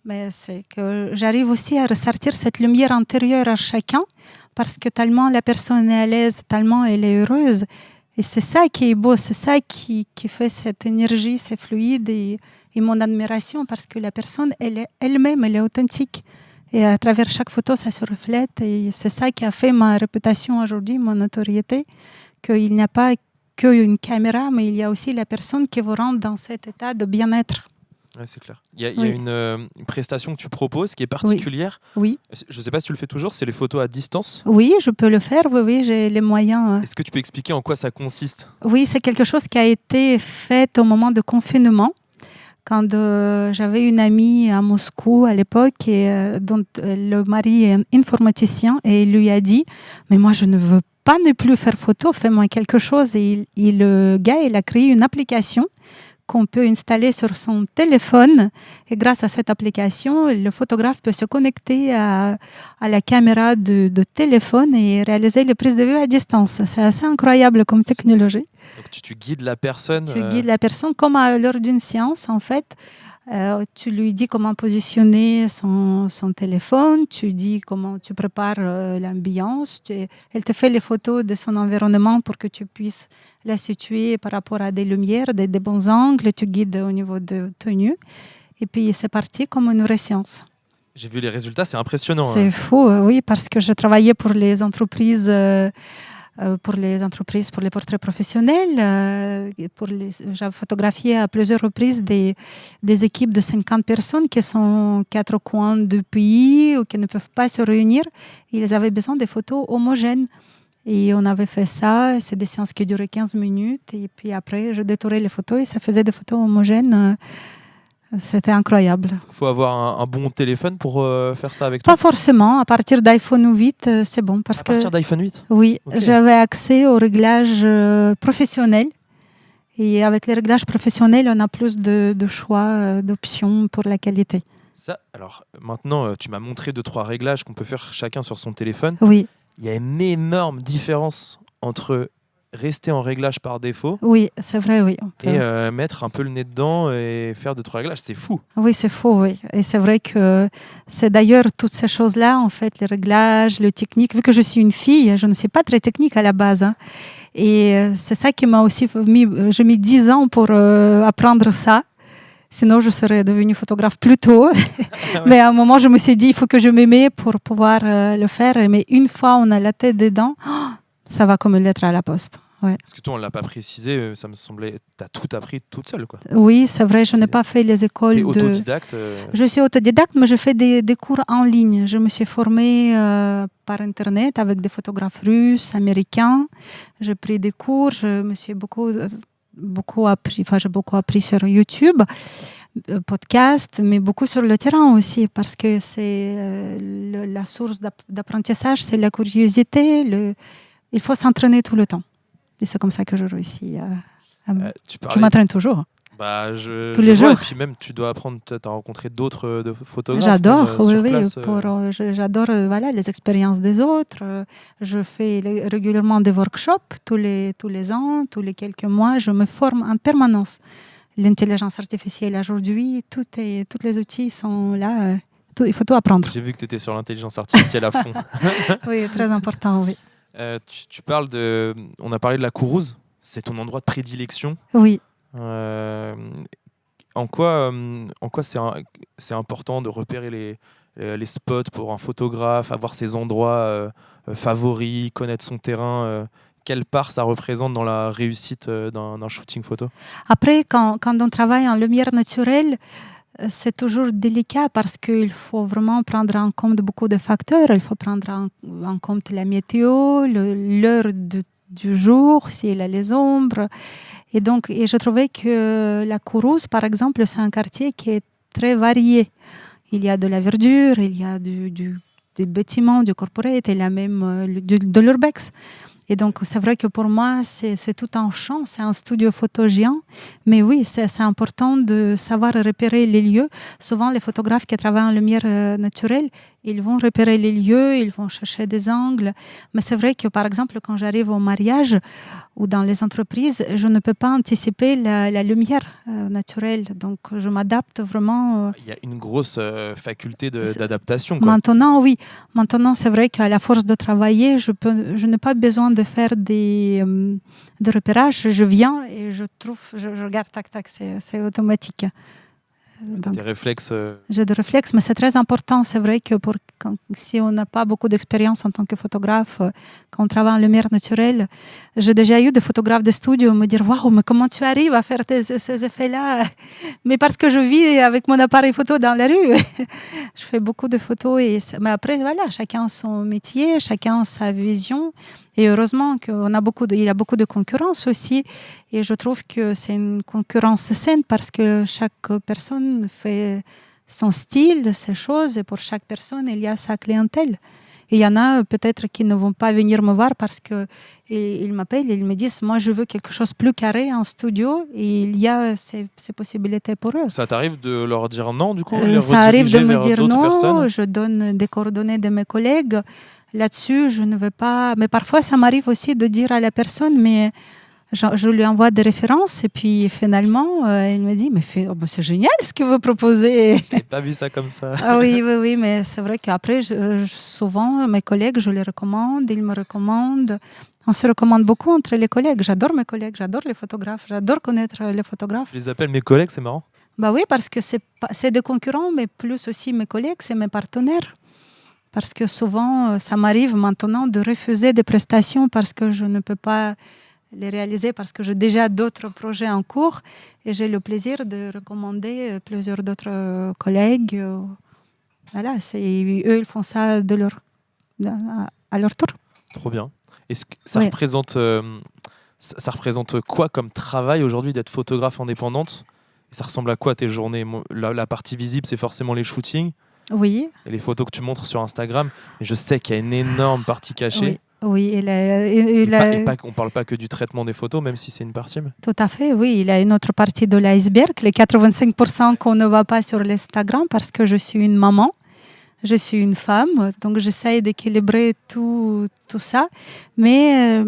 Mais c'est que j'arrive aussi à ressortir cette lumière intérieure à chacun parce que tellement la personne est à l'aise, tellement elle est heureuse. Et c'est ça qui est beau, c'est ça qui fait cette énergie, c'est fluide et mon admiration parce que la personne, elle est elle-même, elle est authentique. Et à travers chaque photo, ça se reflète. Et c'est ça qui a fait ma réputation aujourd'hui, mon notoriété, qu'il n'y a pas qu'une caméra, mais il y a aussi la personne qui vous rend dans cet état de bien-être. Ouais, c'est clair. Il y a Oui. une prestation que tu proposes qui est particulière. Oui. Je ne sais pas si tu le fais toujours, c'est les photos à distance. Oui, je peux le faire. Oui, oui, j'ai les moyens. Est-ce que tu peux expliquer en quoi ça consiste? Oui, c'est quelque chose qui a été fait au moment de confinement. Quand j'avais une amie à Moscou à l'époque, dont le mari est un informaticien, et il lui a dit « Mais moi, je ne veux pas ne plus faire photo, fais-moi quelque chose. » Et le gars, il a créé une application qu'on peut installer sur son téléphone. Et grâce à cette application, le photographe peut se connecter à la caméra de téléphone et réaliser les prises de vue à distance. C'est assez incroyable comme technologie. Donc tu guides la personne. Tu guides la personne comme lors d'une séance, en fait. Tu lui dis comment positionner son téléphone, tu dis comment tu prépares l'ambiance, elle te fait les photos de son environnement pour que tu puisses la situer par rapport à des lumières, des bons angles, tu guides au niveau de tenue. Et puis c'est parti comme une vraie séance. J'ai vu les résultats, c'est impressionnant. C'est fou, oui, parce que je travaillais pour les entreprises. Pour les portraits professionnels. J'ai photographié à plusieurs reprises des équipes de 50 personnes qui sont aux quatre coins du pays ou qui ne peuvent pas se réunir. Ils avaient besoin de photos homogènes. Et on avait fait ça. C'est des séances qui duraient 15 minutes. Et puis après, je détourais les photos et ça faisait des photos homogènes. C'était incroyable. Il faut avoir un bon téléphone pour faire ça avec toi? Pas forcément. À partir d'iPhone 8, c'est bon. Parce à partir d'iPhone 8? Oui, Okay. J'avais accès aux réglages professionnels. Et avec les réglages professionnels, on a plus de choix, d'options pour la qualité. Ça, alors maintenant, tu m'as montré 2-3 réglages qu'on peut faire chacun sur son téléphone. Oui. Il y a une énorme différence entre rester en réglage par défaut oui, c'est vrai, oui. Et mettre un peu le nez dedans et faire 2-3 réglages, c'est fou. Oui, c'est faux, oui. Et c'est vrai que c'est d'ailleurs toutes ces choses-là, en fait, les réglages, le technique. Vu que je suis une fille, je ne suis pas très technique à la base. Hein. Et c'est ça qui m'a aussi mis... J'ai mis 10 ans pour apprendre ça. Sinon, je serais devenue photographe plus tôt. Mais à un moment, je me suis dit, il faut que je m'aimais pour pouvoir le faire. Mais une fois on a la tête dedans, ça va comme une lettre à la poste. Ouais. Parce que toi, on ne l'a pas précisé, ça me semblait... Tu as tout appris toute seule, quoi. Oui, c'est vrai, je n'ai pas fait les écoles. Tu es autodidacte Je suis autodidacte, mais je fais des cours en ligne. Je me suis formée par Internet avec des photographes russes, américains. J'ai pris des cours, je me suis beaucoup appris sur YouTube, podcast, mais beaucoup sur le terrain aussi, parce que c'est la source d'apprentissage, c'est la curiosité. Il faut s'entraîner tout le temps. Et c'est comme ça que je réussis. Je m'entraîne toujours. Bah, tous je les vois, et jours. puis même tu dois apprendre peut-être à rencontrer d'autres photographes même, J'adore, oui, sur oui, place. j'adore voilà, les expériences des autres. Je fais régulièrement des workshops tous les ans, tous les quelques mois. Je me forme en permanence. L'intelligence artificielle aujourd'hui, tous les outils sont là. Il faut tout apprendre. J'ai vu que tu étais sur l'intelligence artificielle à fond. Oui, très important, oui. Tu parles de... On a parlé de la Kourouz, c'est ton endroit de prédilection. Oui. Euh, en quoi c'est important de repérer les spots pour un photographe, avoir ses endroits favoris, connaître son terrain quelle part ça représente dans la réussite d'un shooting photo? Après, quand on travaille en lumière naturelle, c'est toujours délicat parce qu'il faut vraiment prendre en compte beaucoup de facteurs. Il faut prendre en compte la météo, l'heure du jour, s'il a les ombres. Et je trouvais que la Kourouz, par exemple, c'est un quartier qui est très varié. Il y a de la verdure, il y a des bâtiments, du corporate, il y a même de l'urbex. Et donc, c'est vrai que pour moi, c'est tout un champ, c'est un studio photo géant. Mais oui, c'est important de savoir repérer les lieux. Souvent, les photographes qui travaillent en lumière naturelle, ils vont repérer les lieux, ils vont chercher des angles. Mais c'est vrai que, par exemple, quand j'arrive au mariage ou dans les entreprises, je ne peux pas anticiper la lumière naturelle. Donc, je m'adapte vraiment. Il y a une grosse faculté d'adaptation, quoi. Maintenant, oui. Maintenant, c'est vrai qu'à la force de travailler, je n'ai pas besoin de faire de repérage. Je viens et je trouve, je regarde, tac, tac, c'est automatique. Donc, des réflexes. J'ai des réflexes, mais c'est très important. C'est vrai que si on n'a pas beaucoup d'expérience en tant que photographe, quand on travaille en lumière naturelle, j'ai déjà eu des photographes de studio me dire waouh, mais comment tu arrives à faire ces effets-là? Mais parce que je vis avec mon appareil photo dans la rue. Je fais beaucoup de photos. Mais après, voilà, chacun son métier, chacun sa vision. Et heureusement qu'il y a beaucoup de concurrence aussi. Et je trouve que c'est une concurrence saine parce que chaque personne fait son style, ses choses. Et pour chaque personne, il y a sa clientèle. Et il y en a peut-être qui ne vont pas venir me voir parce qu'ils m'appellent et ils me disent moi, je veux quelque chose de plus carré en studio. Et il y a ces possibilités pour eux. Ça t'arrive de leur dire non, du coup, ça arrive de me dire non. personnes? Je donne des coordonnées de mes collègues. Là-dessus, je ne veux pas... Mais parfois, ça m'arrive aussi de dire à la personne, mais je lui envoie des références et puis finalement, elle me dit, mais c'est génial ce que vous proposez. Je n'ai pas vu ça comme ça. Ah oui, mais c'est vrai qu'après, souvent, mes collègues, je les recommande, ils me recommandent. On se recommande beaucoup entre les collègues. J'adore mes collègues, j'adore les photographes, j'adore connaître les photographes. Je les appelle mes collègues, c'est marrant. Bah oui, parce que c'est des concurrents, mais plus aussi mes collègues, c'est mes partenaires. Parce que souvent, ça m'arrive maintenant de refuser des prestations parce que je ne peux pas les réaliser, parce que j'ai déjà d'autres projets en cours et j'ai le plaisir de recommander plusieurs d'autres collègues. Voilà, eux, ils font ça à leur tour. Trop bien. Est-ce que ça ça représente quoi comme travail aujourd'hui d'être photographe indépendante? Et ça ressemble à quoi tes journées? La partie visible, c'est forcément les shootings. Oui. Et les photos que tu montres sur Instagram. Mais je sais qu'il y a une énorme partie cachée. Oui. On ne parle pas que du traitement des photos, même si c'est une partie. Mais... Tout à fait, oui. Il y a une autre partie de l'iceberg, les 85% qu'on ne voit pas sur l'Instagram parce que je suis une maman, je suis une femme. Donc, j'essaie d'équilibrer tout ça. Mais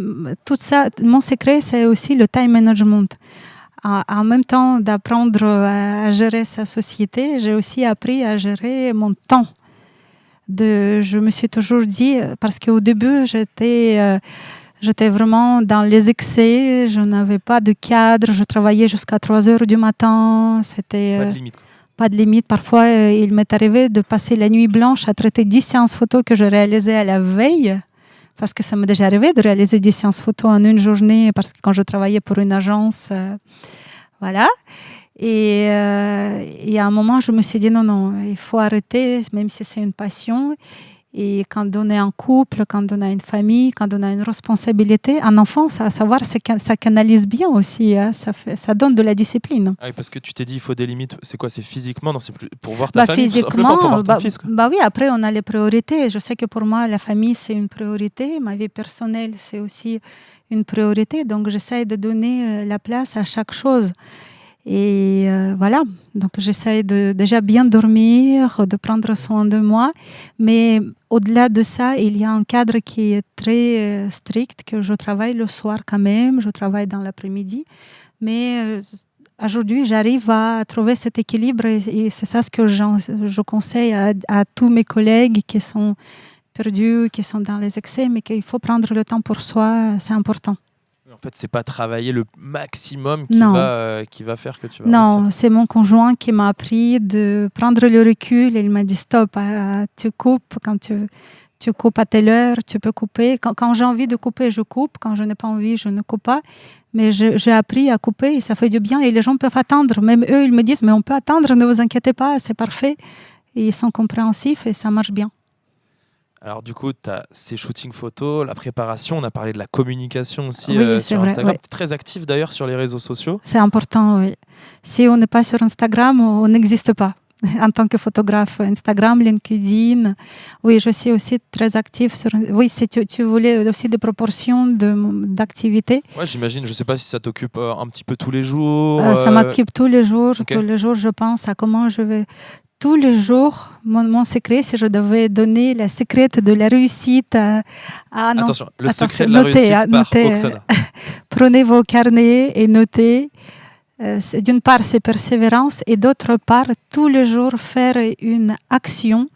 tout ça, mon secret, c'est aussi le time management. En même temps d'apprendre à gérer sa société, j'ai aussi appris à gérer mon temps. Je me suis toujours dit, parce qu'au début, j'étais vraiment dans les excès, je n'avais pas de cadre, je travaillais jusqu'à 3 heures du matin. Pas de limite. Pas de limite. Parfois, il m'est arrivé de passer la nuit blanche à traiter 10 séances photos que je réalisais à la veille. Parce que ça m'est déjà arrivé de réaliser 10 séances photos en une journée, parce que quand je travaillais pour une agence, voilà. Et à un moment, je me suis dit non, il faut arrêter, même si c'est une passion. Et quand on est en couple, quand on a une famille, quand on a une responsabilité, un enfant, ça canalise bien aussi, hein, ça donne de la discipline. Ah oui, parce que tu t'es dit il faut des limites. C'est quoi? C'est physiquement? Non, c'est plus pour voir ta famille, physiquement, pour voir ton fils, quoi. Oui, après on a les priorités. Je sais que pour moi, la famille c'est une priorité, ma vie personnelle c'est aussi une priorité. Donc j'essaie de donner la place à chaque chose. Et voilà, donc j'essaie de déjà bien dormir, de prendre soin de moi. Mais au-delà de ça, il y a un cadre qui est très strict, que je travaille le soir quand même, je travaille dans l'après-midi. Mais aujourd'hui, j'arrive à trouver cet équilibre et c'est ça ce que je conseille à tous mes collègues qui sont perdus, qui sont dans les excès, mais qu'il faut prendre le temps pour soi, c'est important. En fait, c'est pas travailler le maximum qui va faire que tu vas Non, réussir. c'est mon conjoint qui m'a appris de prendre le recul. Il m'a dit stop, tu coupes quand tu coupes à telle heure, tu peux couper. Quand j'ai envie de couper, je coupe. Quand je n'ai pas envie, je ne coupe pas. Mais j'ai appris à couper et ça fait du bien. Et les gens peuvent attendre. Même eux, ils me disent, mais on peut attendre, ne vous inquiétez pas, c'est parfait. Et ils sont compréhensifs et ça marche bien. Alors du coup, tu as ces shootings photos, la préparation, on a parlé de la communication aussi Oui, sur vrai, Instagram. ouais. Tu es très actif d'ailleurs sur les réseaux sociaux. C'est important, oui. Si on n'est pas sur Instagram, on n'existe pas. En tant que photographe, Instagram, LinkedIn. Oui, je suis aussi très active sur... Oui, si tu voulais aussi des proportions d'activité. Ouais, j'imagine, je sais pas si ça t'occupe un petit peu tous les jours. Ça m'occupe tous les jours. Ok. Tous les jours, je pense à comment je vais... Tous les jours, mon secret, si je devais donner le secret de la réussite Attention, le secret de la notez, réussite par Oksana. Prenez vos carnets et notez. D'une part, c'est persévérance et d'autre part, tous les jours faire une action,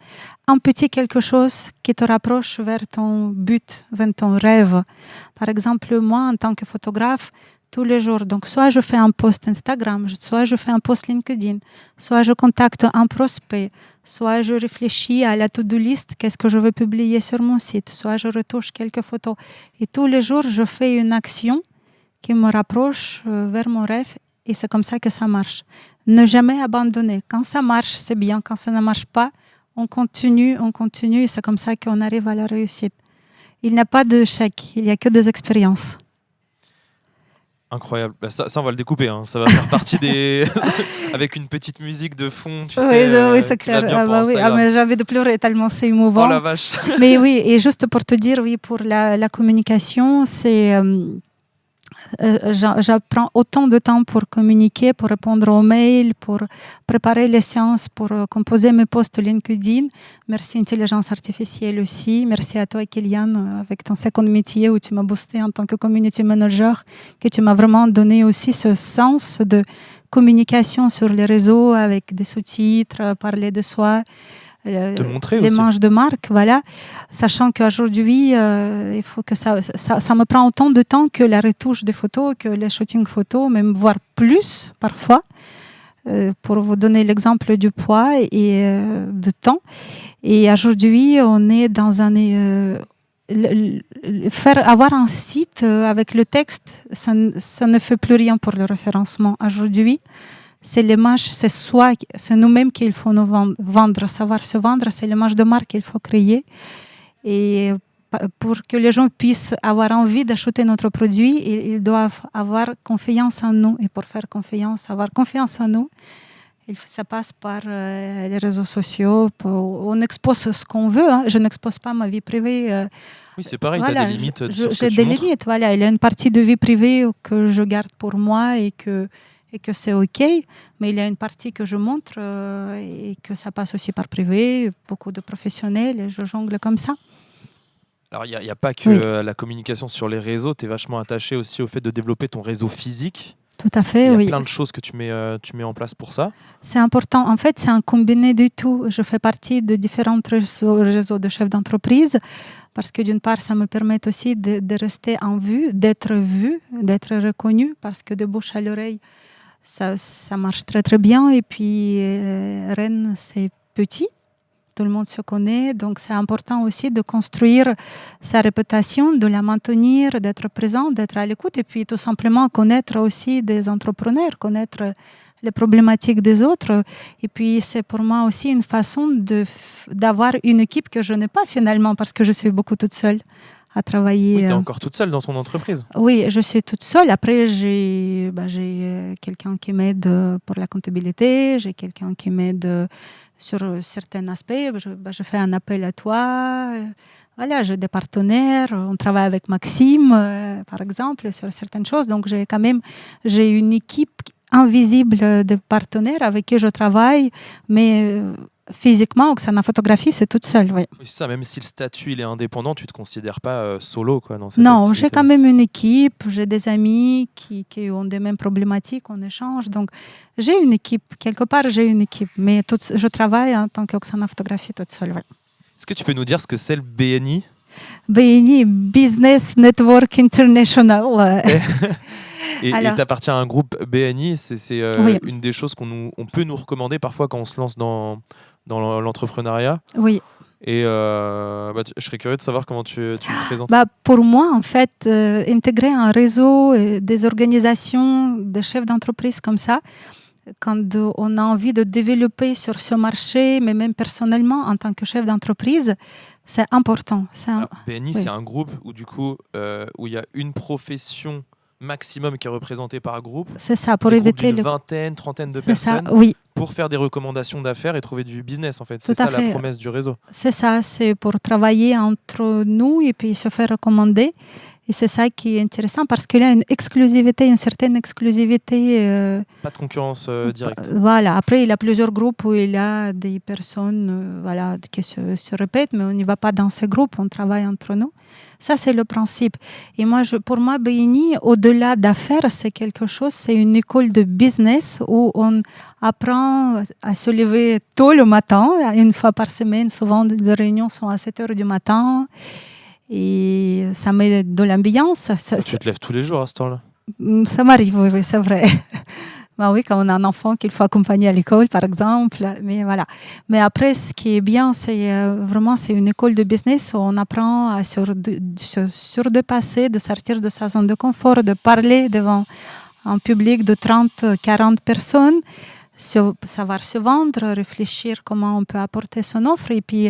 un petit quelque chose qui te rapproche vers ton but, vers ton rêve. Par exemple, moi, en tant que photographe, tous les jours, donc soit je fais un post Instagram, soit je fais un post LinkedIn, soit je contacte un prospect, soit je réfléchis à la to-do list, qu'est-ce que je veux publier sur mon site, soit je retouche quelques photos. Et tous les jours, je fais une action qui me rapproche vers mon rêve. Et c'est comme ça que ça marche. Ne jamais abandonner. Quand ça marche, c'est bien. Quand ça ne marche pas, on continue. Et c'est comme ça qu'on arrive à la réussite. Il n'y a pas d'échec, il n'y a que des expériences. Incroyable. Bah, ça, on va le découper. Hein. Ça va faire partie des... avec une petite musique de fond, tu sais. Oui, c'est clair. Mais j'ai envie de pleurer tellement c'est émouvant. Oh la vache. Mais oui, et juste pour te dire, oui, pour la communication, c'est... j'apprends autant de temps pour communiquer, pour répondre aux mails, pour préparer les séances, pour composer mes posts LinkedIn. Merci Intelligence Artificielle aussi. Merci à toi, Kylian, avec ton second métier où tu m'as boosté en tant que community manager, que tu m'as vraiment donné aussi ce sens de communication sur les réseaux avec des sous-titres, parler de soi. Te montrer les aussi. manches de marque, voilà. Sachant qu'aujourd'hui, il faut que ça me prend autant de temps que la retouche des photos, que les shootings photos, même voire plus parfois. Pour vous donner l'exemple du poids et de temps. Et aujourd'hui, on est dans un... avoir un site avec le texte, ça ne fait plus rien pour le référencement. Aujourd'hui, c'est l'image, c'est nous-mêmes qu'il faut nous vendre. Savoir se vendre, c'est l'image de marque qu'il faut créer. Et pour que les gens puissent avoir envie d'acheter notre produit, ils doivent avoir confiance en nous. Et pour faire confiance, avoir confiance en nous, ça passe par les réseaux sociaux. On expose ce qu'on veut. Hein. Je n'expose pas ma vie privée. Oui, c'est pareil, voilà, tu as des limites sur ce que j'ai tu des montres. limites. Voilà. Il y a une partie de vie privée que je garde pour moi et que c'est OK, mais il y a une partie que je montre et que ça passe aussi par privé, beaucoup de professionnels, et je jongle comme ça. Alors, il n'y a pas que la communication sur les réseaux, tu es vachement attaché aussi au fait de développer ton réseau physique. Tout à fait, Il y a plein de choses que tu mets en place pour ça. C'est important. En fait, c'est un combiné du tout. Je fais partie de différents réseaux de chefs d'entreprise parce que d'une part, ça me permet aussi de rester en vue, d'être vu, d'être reconnu parce que de bouche à l'oreille, ça marche très très bien. Et puis Rennes, c'est petit, tout le monde se connaît, donc c'est important aussi de construire sa réputation, de la maintenir, d'être présent, d'être à l'écoute et puis tout simplement connaître aussi des entrepreneurs, connaître les problématiques des autres. Et puis c'est pour moi aussi une façon d'avoir une équipe que je n'ai pas finalement parce que je suis beaucoup toute seule à travailler. Oui, tu es encore toute seule dans ton entreprise. Oui, je suis toute seule. Après, j'ai quelqu'un qui m'aide pour la comptabilité, j'ai quelqu'un qui m'aide sur certains aspects. Je fais un appel à toi. Voilà, j'ai des partenaires. On travaille avec Maxime, par exemple, sur certaines choses. Donc, j'ai une équipe invisible des partenaires avec qui je travaille, mais physiquement, Oksana Photographie, c'est toute seule. Oui. Oui, c'est ça, même si le statut il est indépendant, tu ne te considères pas solo quoi, dans cette Non, activité. j'ai quand même une équipe, j'ai des amis qui ont des mêmes problématiques, on échange. Donc, j'ai une équipe, quelque part, j'ai une équipe, mais je travaille en tant qu'Oksana Photographie toute seule. Oui. Est-ce que tu peux nous dire ce que c'est le BNI? BNI, Business Network International. Et tu appartiens à un groupe BNI, c'est Oui. une des choses on peut nous recommander parfois quand on se lance dans l'entrepreneuriat. Oui. Et je serais curieux de savoir comment tu le présentes. Pour moi, en fait, intégrer un réseau, des organisations, des chefs d'entreprise comme ça, quand on a envie de développer sur ce marché, mais même personnellement en tant que chef d'entreprise, c'est important. Alors, BNI, oui. c'est un groupe où du coup, où il y a une profession maximum qui est représentée par groupe. C'est ça, pour éviter une vingtaine, trentaine de c'est personnes. Ça, oui. Pour faire des recommandations d'affaires et trouver du business, en fait. Tout c'est ça la promesse du réseau. C'est ça, c'est pour travailler entre nous et puis se faire recommander. Et c'est ça qui est intéressant parce qu'il y a une certaine exclusivité. Pas de concurrence directe. Voilà. Après, il y a plusieurs groupes où il y a des personnes qui se répètent, mais on n'y va pas dans ces groupes, on travaille entre nous. Ça, c'est le principe. Et pour moi, BNI, au-delà d'affaires, c'est quelque chose, c'est une école de business où on apprend à se lever tôt le matin, une fois par semaine. Souvent, les réunions sont à 7 heures du matin. Et ça met de l'ambiance. Tu te lèves tous les jours à ce temps-là? Ça m'arrive, oui, c'est vrai. Oui, quand on a un enfant qu'il faut accompagner à l'école, par exemple. Mais voilà. Mais après, ce qui est bien, c'est vraiment c'est une école de business où on apprend à se surdépasser, de sortir de sa zone de confort, de parler devant un public de 30, 40 personnes, savoir se vendre, réfléchir comment on peut apporter son offre. Et puis,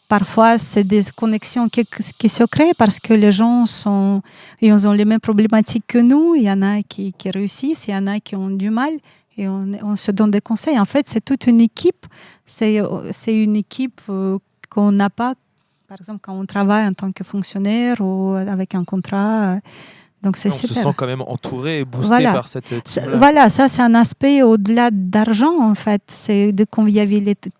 parfois, c'est des connexions qui se créent parce que les gens ils ont les mêmes problématiques que nous. Il y en a qui réussissent, il y en a qui ont du mal et on se donne des conseils. En fait, c'est toute une équipe. C'est une équipe qu'on n'a pas, par exemple, quand on travaille en tant que fonctionnaire ou avec un contrat. Donc c'est super. On se sent quand même entouré et boosté par cette team-là. Voilà, ça c'est un aspect au-delà d'argent, en fait. C'est de convivialité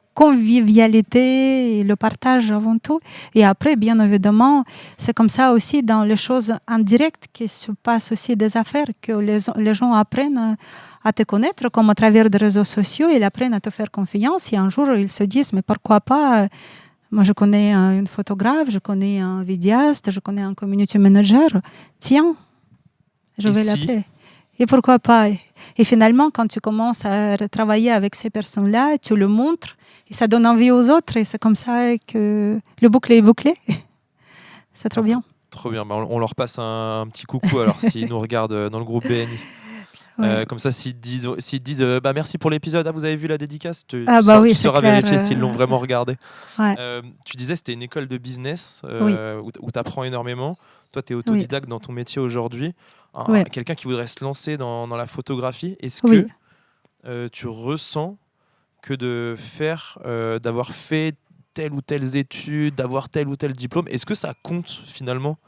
et le partage avant tout. Et après, bien évidemment, c'est comme ça aussi dans les choses indirectes qui se passent aussi des affaires, que les gens apprennent à te connaître, comme à travers des réseaux sociaux, ils apprennent à te faire confiance et un jour, ils se disent, mais pourquoi pas moi, je connais une photographe, je connais un vidéaste, je connais un community manager. Tiens, je vais l'appeler. Et pourquoi pas? Et finalement, quand tu commences à travailler avec ces personnes-là, tu le montres et ça donne envie aux autres. Et c'est comme ça que le boucle est bouclé. C'est trop bien. Trop bien. On leur passe un petit coucou alors s'ils nous regardent dans le groupe BNI. Ouais. Comme ça, s'ils disent merci pour l'épisode, vous avez vu la dédicace, tu sauras vérifier s'ils l'ont vraiment regardé. Ouais. Tu disais c'était une école de business où tu apprends énormément. Toi, tu es autodidacte dans ton métier aujourd'hui. Quelqu'un qui voudrait se lancer dans la photographie, est-ce que tu ressens que d'avoir fait telle ou telle étude, d'avoir tel ou tel diplôme, est-ce que ça compte finalement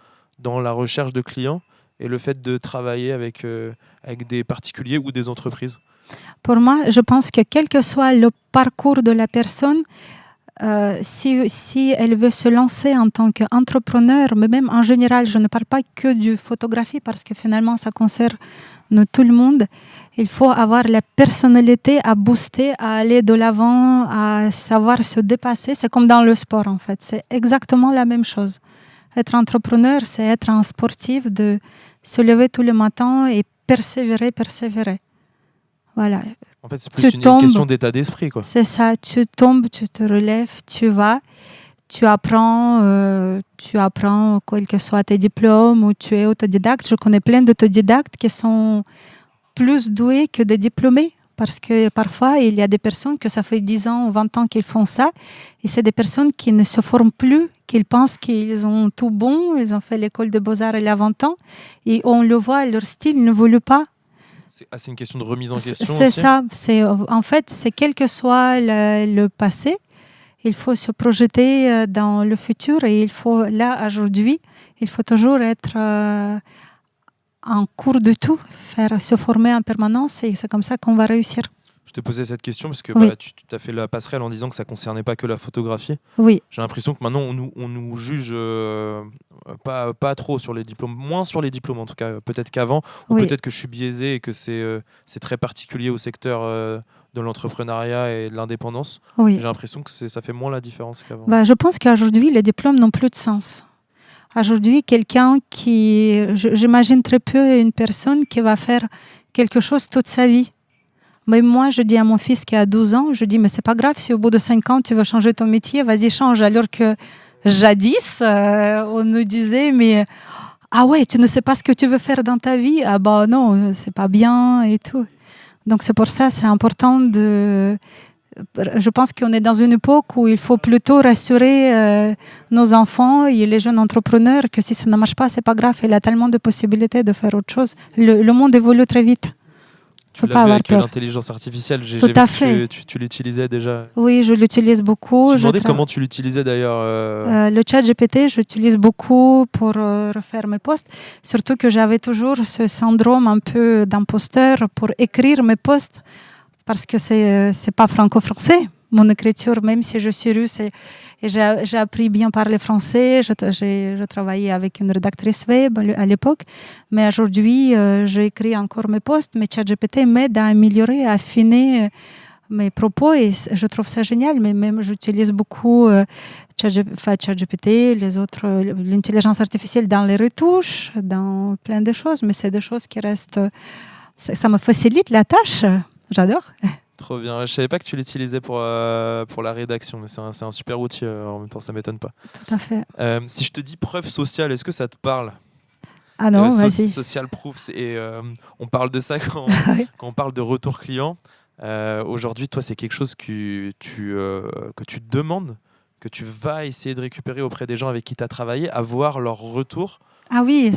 dans la recherche de clients et le fait de travailler avec des particuliers ou des entreprises? Pour moi, je pense que quel que soit le parcours de la personne, si elle veut se lancer en tant qu'entrepreneur, mais même en général, je ne parle pas que du photographie parce que finalement, ça concerne tout le monde. Il faut avoir la personnalité à booster, à aller de l'avant, à savoir se dépasser. C'est comme dans le sport, en fait. C'est exactement la même chose. Être entrepreneur, c'est être un sportif, de se lever tous les matins et persévérer. Voilà. En fait, c'est plus une question d'état d'esprit, quoi. C'est ça. Tu tombes, tu te relèves, tu vas, tu apprends, quels que soient tes diplômes, ou tu es autodidacte. Je connais plein d'autodidactes qui sont plus doués que des diplômés. Parce que parfois, il y a des personnes que ça fait 10 ans ou 20 ans qu'ils font ça. Et c'est des personnes qui ne se forment plus, qui pensent qu'ils ont tout bon. Ils ont fait l'école des beaux-arts il y a 20 ans. Et on le voit, leur style n'évolue pas. C'est une question de remise en question C'est aussi. Ça. En fait, c'est quel que soit le passé, il faut se projeter dans le futur. Et il faut, là, aujourd'hui, il faut toujours être en cours de tout, se former en permanence et c'est comme ça qu'on va réussir. Je te posais cette question parce que Oui. tu as fait la passerelle en disant que ça ne concernait pas que la photographie. Oui, J'ai l'impression que maintenant on nous juge pas trop sur les diplômes, moins sur les diplômes en tout cas, peut-être qu'avant, ou oui. peut-être que je suis biaisé et que c'est très particulier au secteur de l'entrepreneuriat et de l'indépendance. Oui. J'ai l'impression que ça fait moins la différence qu'avant. Je pense qu'aujourd'hui, les diplômes n'ont plus de sens. Aujourd'hui, quelqu'un j'imagine très peu une personne qui va faire quelque chose toute sa vie. Mais moi, je dis à mon fils qui a 12 ans, je dis, mais c'est pas grave si au bout de 5 ans, tu veux changer ton métier, vas-y, change. Alors que jadis, on nous disait, mais ah ouais, tu ne sais pas ce que tu veux faire dans ta vie? Ah bah non, c'est pas bien et tout. Donc c'est pour ça, c'est important je pense qu'on est dans une époque où il faut plutôt rassurer nos enfants et les jeunes entrepreneurs que si ça ne marche pas, c'est pas grave. Il y a tellement de possibilités de faire autre chose. Le monde évolue très vite. Tu l'as vu avec l'intelligence artificielle, j'ai vu que tu l'utilisais déjà. Oui, je l'utilise beaucoup. Je me demandais comment tu l'utilisais d'ailleurs. Le chat GPT, j'utilise beaucoup pour refaire mes posts. Surtout que j'avais toujours ce syndrome un peu d'imposteur pour écrire mes posts parce que c'est pas franco-français. Mon écriture, même si je suis russe et j'ai appris bien parler français, je travaillais avec une rédactrice web à l'époque, mais aujourd'hui, j'écris encore mes posts, mais ChatGPT m'aide à améliorer, à affiner mes propos et je trouve ça génial, mais même j'utilise beaucoup ChatGPT, l'intelligence artificielle dans les retouches, dans plein de choses, mais c'est des choses qui restent... Ça me facilite la tâche, j'adore. Trop bien. Je savais pas que tu l'utilisais pour la rédaction, mais c'est un super outil. En même temps, ça m'étonne pas. Tout à fait. Si je te dis preuve sociale, est-ce que ça te parle? Ah non, vas-y. Social proof, on parle de ça quand on parle de retour client. Aujourd'hui, toi, c'est quelque chose que tu demandes, que tu vas essayer de récupérer auprès des gens avec qui tu as travaillé, avoir leur retour. Ah oui,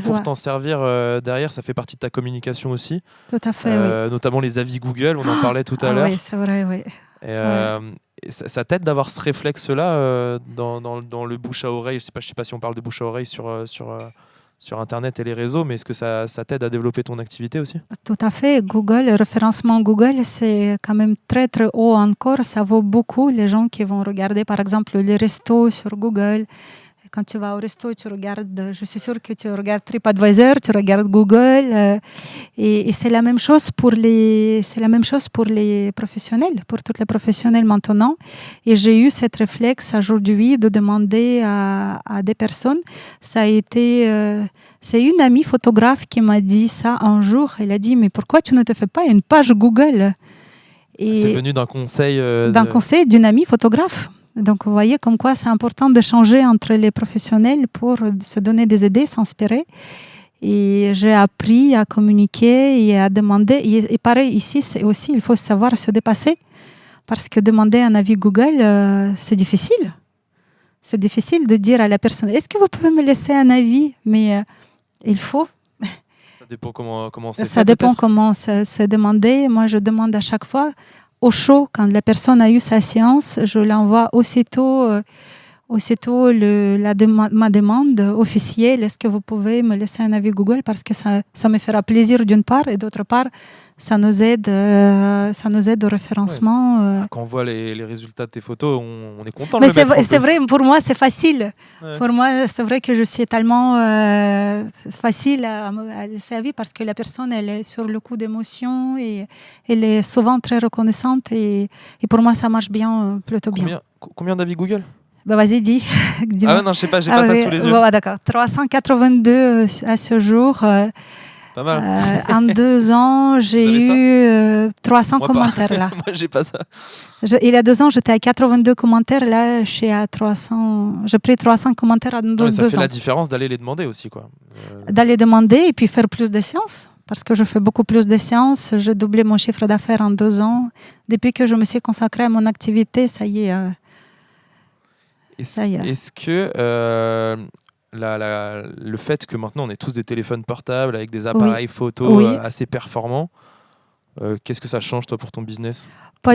pour t'en servir derrière, ça fait partie de ta communication aussi. Tout à fait, oui. Notamment les avis Google, on en parlait tout à l'heure. Oui, c'est vrai, oui. Et ça t'aide d'avoir ce réflexe-là dans le bouche à oreille. Je sais pas si on parle de bouche à oreille sur Internet et les réseaux, mais est-ce que ça t'aide à développer ton activité aussi? Tout à fait. Google, le référencement Google, c'est quand même très, très haut encore. Ça vaut beaucoup. Les gens qui vont regarder, par exemple, les restos sur Google. Quand tu vas au resto, tu regardes, je suis sûre que tu regardes TripAdvisor, tu regardes Google. Et c'est la même chose pour les professionnels, pour tous les professionnels maintenant. Et j'ai eu cet réflexe aujourd'hui de demander à des personnes. Ça a été, c'est une amie photographe qui m'a dit ça un jour. Elle a dit, mais pourquoi tu ne te fais pas une page Google? Et c'est venu d'un conseil conseil d'une amie photographe. Donc, vous voyez comme quoi c'est important d'échanger entre les professionnels pour se donner des idées, s'inspirer. Et j'ai appris à communiquer et à demander. Et pareil, ici, c'est aussi, il faut savoir se dépasser. Parce que demander un avis Google, c'est difficile. C'est difficile de dire à la personne, est-ce que vous pouvez me laisser un avis? Mais il faut... Ça dépend comment c'est fait. Ça dépend comment c'est demandé. Moi, je demande à chaque fois... Au chaud, quand la personne a eu sa séance, je l'envoie aussitôt ma demande officielle. Est-ce que vous pouvez me laisser un avis Google? Parce que ça me fera plaisir d'une part et d'autre part, ça nous aide au référencement. Ouais. Quand on voit les résultats de tes photos, on est content de Mais le mettre en plus. C'est vrai, pour moi, c'est facile. Ouais. Pour moi, c'est vrai que je suis tellement facile à laisser avis parce que la personne, elle est sur le coup d'émotion et elle est souvent très reconnaissante. Et pour moi, ça marche plutôt bien. Combien d'avis Google? Vas-y, dis. Ah non, je sais pas, j'ai pas ça sous les yeux. D'accord, 382 à ce jour. Pas mal. En 2 ans, j'ai eu 300 commentaires là. Moi, j'ai pas ça. Il y a 2 ans, j'étais à 82 commentaires. Là, je suis à 300. J'ai pris 300 commentaires en 2 ans. Ça fait la différence d'aller les demander aussi, quoi. D'aller demander et puis faire plus de séances. Parce que je fais beaucoup plus de séances. J'ai doublé mon chiffre d'affaires en 2 ans. Depuis que je me suis consacrée à mon activité, ça y est. Est-ce que le fait que maintenant on ait tous des téléphones portables avec des appareils photo assez performants, Qu'est-ce que ça change, toi, pour ton business?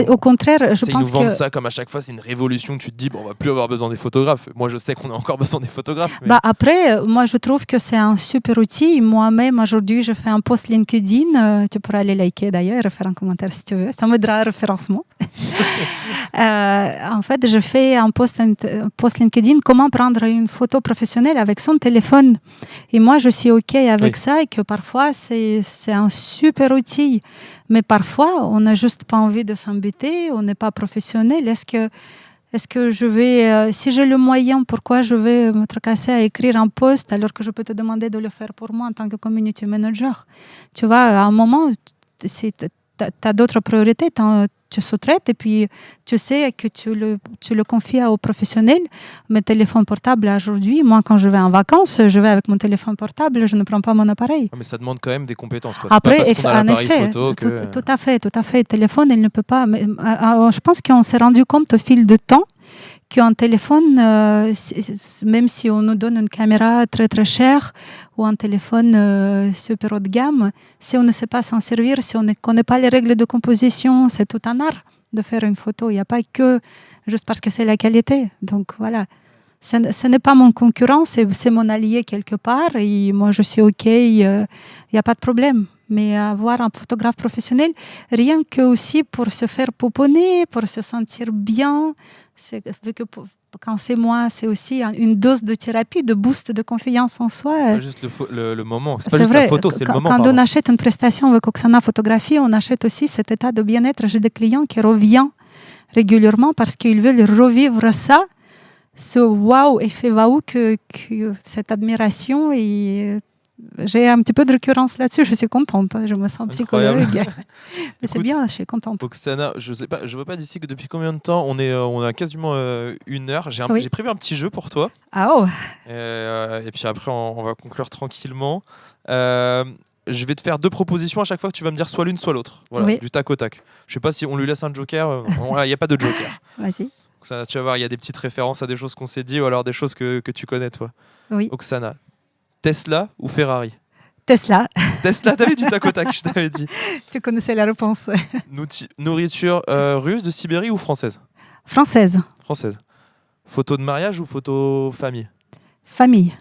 Au contraire, je Ils pense nous vendent que ça comme à chaque fois, c'est une révolution. Tu te dis, bon, on va plus avoir besoin des photographes. Moi, je sais qu'on a encore besoin des photographes. Mais... après, moi, je trouve que c'est un super outil. Moi-même, aujourd'hui, je fais un post LinkedIn. Tu pourras aller liker d'ailleurs et faire un commentaire si tu veux. Ça m'aidera à référencement. En fait, je fais un post LinkedIn, comment prendre une photo professionnelle avec son téléphone. Et moi, je suis OK avec ça et que parfois, c'est un super outil. Mais parfois, on n'a juste pas envie de s'embêter, on n'est pas professionnel. Est-ce que je vais, si j'ai le moyen, pourquoi je vais me tracasser à écrire un post alors que je peux te demander de le faire pour moi en tant que community manager? Tu vois, à un moment, tu as d'autres priorités, tu sous-traites et puis tu sais que tu le confies aux professionnels. Mes téléphones portables aujourd'hui, moi quand je vais en vacances, je vais avec mon téléphone portable, je ne prends pas mon appareil. Mais ça demande quand même des compétences. Quoi. Après, c'est pas parce qu'on a l'appareil photo que... tout à fait. Le téléphone, il ne peut pas... Mais, je pense qu'on s'est rendu compte au fil du temps qu'un téléphone, même si on nous donne une caméra très très chère ou un téléphone super haut de gamme, si on ne sait pas s'en servir, si on ne connaît pas les règles de composition, c'est tout un art de faire une photo. Il n'y a pas que juste parce que c'est la qualité. Donc voilà, ce n'est pas mon concurrent, c'est mon allié quelque part et moi je suis OK, il n'y a pas de problème. Mais avoir un photographe professionnel, rien que aussi pour se faire pouponner, pour se sentir bien, vu que quand c'est moi, c'est aussi une dose de thérapie, de boost de confiance en soi. C'est pas juste le moment, c'est pas juste la photo, c'est le moment. Quand on achète une prestation avec Oksana Photographie, on achète aussi cet état de bien-être. J'ai des clients qui reviennent régulièrement parce qu'ils veulent revivre ça, ce wow, effet waouh, que cette admiration et... J'ai un petit peu de récurrence là-dessus, je suis contente, je me sens psychologue. Mais écoute, c'est bien, je suis contente. Oksana, je sais pas, je vois pas d'ici que depuis combien de temps on a quasiment 1 heure. J'ai prévu un petit jeu pour toi. Ah oh. Et puis après, on va conclure tranquillement. Je vais te faire 2 propositions à chaque fois que tu vas me dire soit l'une, soit l'autre. Voilà, du tac au tac. Je sais pas si on lui laisse un joker. Il n'y a pas de joker. Vas-y. Oksana, tu vas voir, il y a des petites références à des choses qu'on s'est dit ou alors des choses que tu connais, toi. Oui. Oksana. Tesla ou Ferrari? Tesla. Tesla, t'avais du tac au tac, je t'avais dit. Tu connaissais la réponse. Nourriture russe de Sibérie ou française? Française. Française. Photo de mariage ou photo famille? Famille.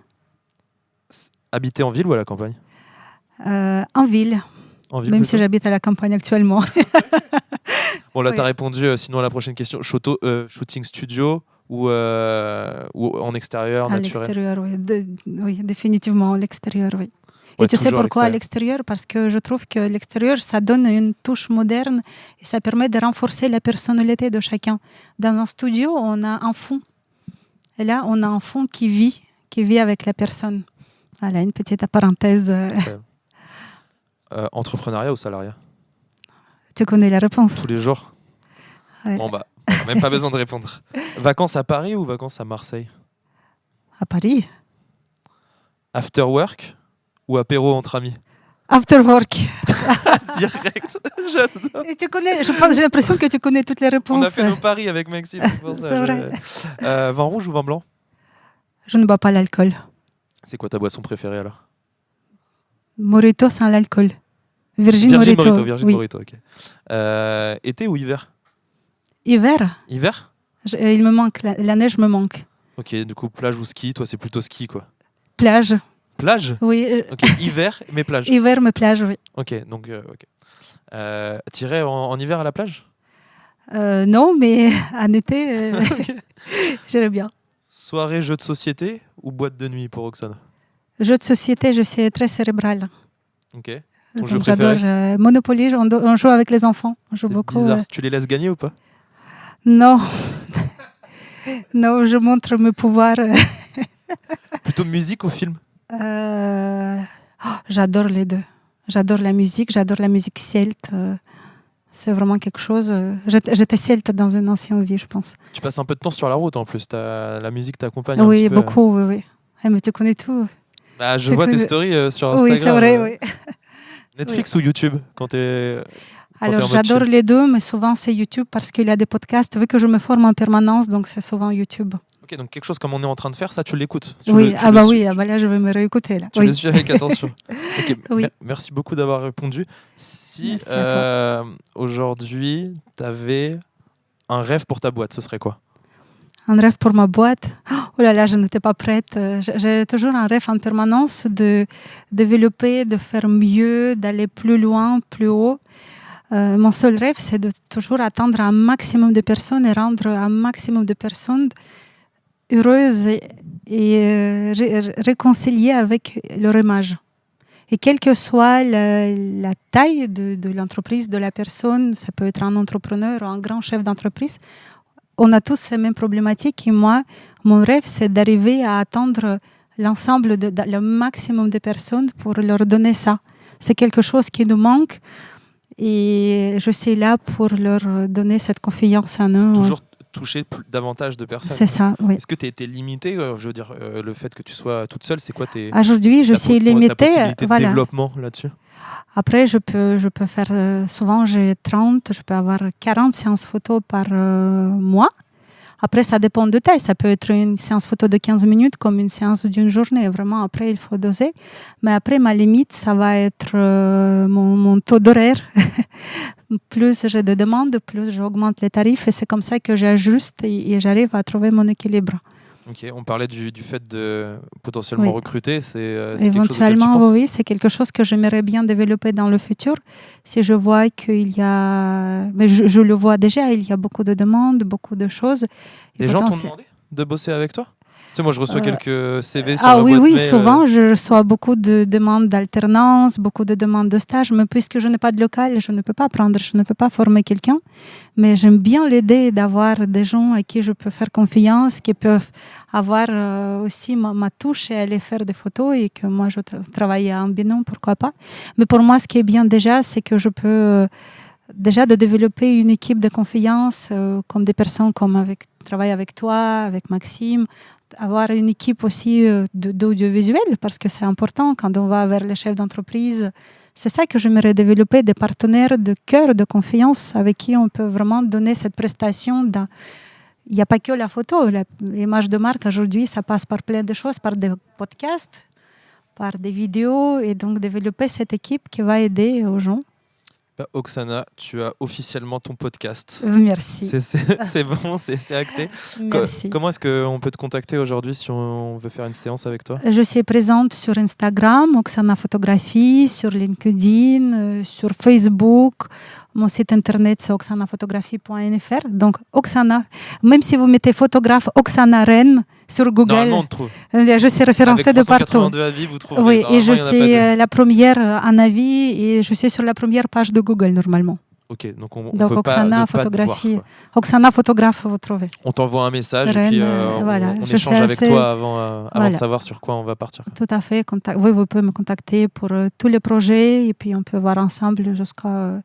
Habiter en ville ou à la campagne? En ville. En ville même plutôt? Si j'habite à la campagne actuellement. Bon, là, t'as répondu, sinon à la prochaine question. Shooting studio ou en extérieur, naturel? À l'extérieur, oui. Définitivement, à l'extérieur, oui. Ouais, et tu sais pourquoi à l'extérieur? Parce que je trouve que l'extérieur, ça donne une touche moderne et ça permet de renforcer la personnalité de chacun. Dans un studio, on a un fond. Et là, on a un fond qui vit avec la personne. Voilà, une petite parenthèse. Entrepreneuriat ou salariat? Tu connais la réponse. Tous les jours. Ouais. Bon, même pas besoin de répondre. Vacances à Paris ou vacances à Marseille? À Paris. After work ou apéro entre amis? After work. Direct. J'adore. Et tu connais, j'ai l'impression que tu connais toutes les réponses. On a fait nos paris avec Maxime. C'est vrai. Vin rouge ou vin blanc? Je ne bois pas l'alcool. C'est quoi ta boisson préférée alors? Mojito sans l'alcool. Virgin Mojito, ok. Été ou hiver? Hiver. Hiver? Il me manque, la neige me manque. Ok, du coup, plage ou ski? Toi, c'est plutôt ski, quoi. Plage. Plage? Oui. Ok, hiver, mais plage. Hiver, mais plage, oui. Ok, donc, t'irais en hiver à la plage? Non, mais en été, j'irais bien. Soirée, jeu de société ou boîte de nuit pour Oksana? Jeu de société, je suis très cérébrale. Ok. Ton jeu préféré? J'adore Monopoly, on joue avec les enfants. On joue beaucoup. Bizarre. Tu les laisses gagner ou pas? Non. Non, je montre mes pouvoirs. Plutôt musique ou film? J'adore les deux. J'adore la musique celte. C'est vraiment quelque chose. J'étais celte dans une ancienne vie, je pense. Tu passes un peu de temps sur la route en plus. La musique t'accompagne oui, un petit beaucoup, peu. Oui. Mais tu connais tout. Bah, je vois tes stories sur Instagram. Oui, c'est vrai, oui. Netflix ou YouTube quand t'es... Alors, j'adore les deux, mais souvent c'est YouTube parce qu'il y a des podcasts. Vu que je me forme en permanence, donc c'est souvent YouTube. Ok, donc quelque chose comme on est en train de faire, ça, tu l'écoutes. Oui, là, je vais me réécouter. Là. Tu le suis avec attention. Ok, Oui. Merci beaucoup d'avoir répondu. Si Merci à aujourd'hui, tu avais un rêve pour ta boîte, ce serait quoi? Un rêve pour ma boîte. Oh là là, je n'étais pas prête. J'ai toujours un rêve en permanence de développer, de faire mieux, d'aller plus loin, plus haut. Mon seul rêve, c'est de toujours atteindre un maximum de personnes et rendre un maximum de personnes heureuses et réconciliées avec leur image. Et quelle que soit la taille de l'entreprise, de la personne, ça peut être un entrepreneur ou un grand chef d'entreprise, on a tous ces mêmes problématiques. Et moi, mon rêve, c'est d'arriver à atteindre l'ensemble, le maximum de personnes pour leur donner ça. C'est quelque chose qui nous manque. Et je suis là pour leur donner cette confiance en eux. C'est toujours toucher davantage de personnes. C'est ça, oui. Est-ce que tu es limitée? Je veux dire, le fait que tu sois toute seule, c'est quoi Aujourd'hui, je suis limitée. Ta possibilité de développement là-dessus? Après, je peux faire... souvent, j'ai 30, je peux avoir 40 séances photo par mois. Après, ça dépend de taille. Ça peut être une séance photo de 15 minutes comme une séance d'une journée. Vraiment, après, il faut doser. Mais après, ma limite, ça va être mon taux d'horaire. Plus j'ai de demandes, plus j'augmente les tarifs. Et c'est comme ça que j'ajuste et j'arrive à trouver mon équilibre. Ok, on parlait du fait de potentiellement recruter. Éventuellement, oui, c'est quelque chose que j'aimerais bien développer dans le futur. Si je vois qu'il y a... Mais je le vois déjà, il y a beaucoup de demandes, beaucoup de choses. Les gens t'ont demandé de bosser avec toi? Tu sais, moi, je reçois quelques CV sur la boîte mail. Oui, souvent, je reçois beaucoup de demandes d'alternance, beaucoup de demandes de stage. Mais puisque je n'ai pas de local, je ne peux pas apprendre, je ne peux pas former quelqu'un. Mais j'aime bien l'idée d'avoir des gens à qui je peux faire confiance, qui peuvent avoir aussi ma touche et aller faire des photos et que moi, je travaille en binôme, pourquoi pas. Mais pour moi, ce qui est bien déjà, c'est que je peux déjà de développer une équipe de confiance, comme des personnes comme travailler avec toi, avec Maxime, avoir une équipe aussi d'audiovisuel, parce que c'est important quand on va vers les chefs d'entreprise. C'est ça que j'aimerais développer, des partenaires de cœur, de confiance, avec qui on peut vraiment donner cette prestation. Il n'y a pas que la photo. L'image de marque, aujourd'hui, ça passe par plein de choses, par des podcasts, par des vidéos, et donc développer cette équipe qui va aider aux gens. Oksana, tu as officiellement ton podcast. Merci. C'est bon, c'est acté. Merci. Comment est-ce qu'on peut te contacter aujourd'hui si on veut faire une séance avec toi? Je suis présente sur Instagram, Oksana Photographie, sur LinkedIn, sur Facebook. Mon site internet, c'est oksanaphotography.fr. Donc, Oksana, même si vous mettez photographe Oksana Rennes sur Google, normalement, on te trouve. Je suis référencée de partout. Avec 382 avis, vous trouverez. Oui, et je suis la première en avis et je suis sur la première page de Google normalement. Ok, donc on donc peut Oksana pas Photographie, voir, Oksana Photographe, vous trouvez. On t'envoie un message Rennes, et puis on échange avec toi avant de savoir sur quoi on va partir. Tout à fait. Oui, vous pouvez me contacter pour tous les projets et puis on peut voir ensemble jusqu'à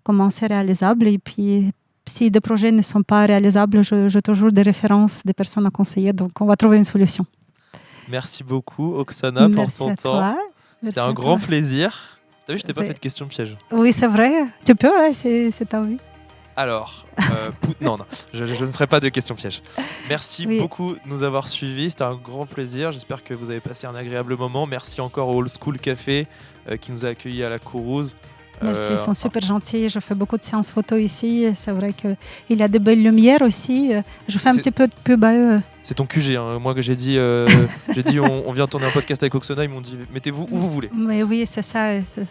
comment c'est réalisable. Et puis, si des projets ne sont pas réalisables, j'ai toujours des références, des personnes à conseiller. Donc, on va trouver une solution. Merci beaucoup, Oksana, pour ton temps. C'était un grand plaisir. T'as vu, je t'ai pas fait de questions pièges. Oui, c'est vrai. Tu peux, ouais, c'est ta vie. Alors, non, je ne ferai pas de questions pièges. Merci beaucoup de nous avoir suivis. C'était un grand plaisir. J'espère que vous avez passé un agréable moment. Merci encore au Old School Café qui nous a accueillis à la Kourouz. Merci, ils sont super gentils. Je fais beaucoup de séances photo ici. C'est vrai qu'il y a de belles lumières aussi. Je fais un petit peu de pub à eux. C'est ton QG. Hein. Moi, j'ai dit on vient tourner un podcast avec Oksana. Ils m'ont dit mettez-vous où vous voulez. Mais oui, c'est ça,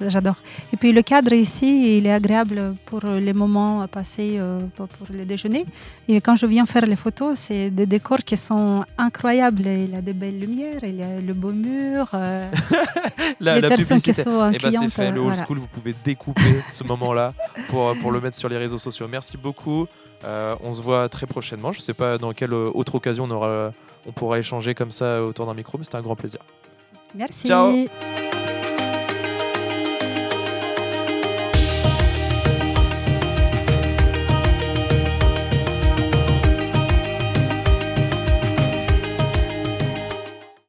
j'adore. Et puis le cadre ici, il est agréable pour les moments à passer pour les déjeuners. Et quand je viens faire les photos, c'est des décors qui sont incroyables. Il y a des belles lumières, il y a le beau mur. la personnes publicité. qui sont clientes. C'est fait, le old school, vous pouvez découper ce moment-là pour le mettre sur les réseaux sociaux. Merci beaucoup. On se voit très prochainement. Je ne sais pas dans quelle autre occasion on pourra échanger comme ça autour d'un micro, mais c'était un grand plaisir. Merci. Ciao.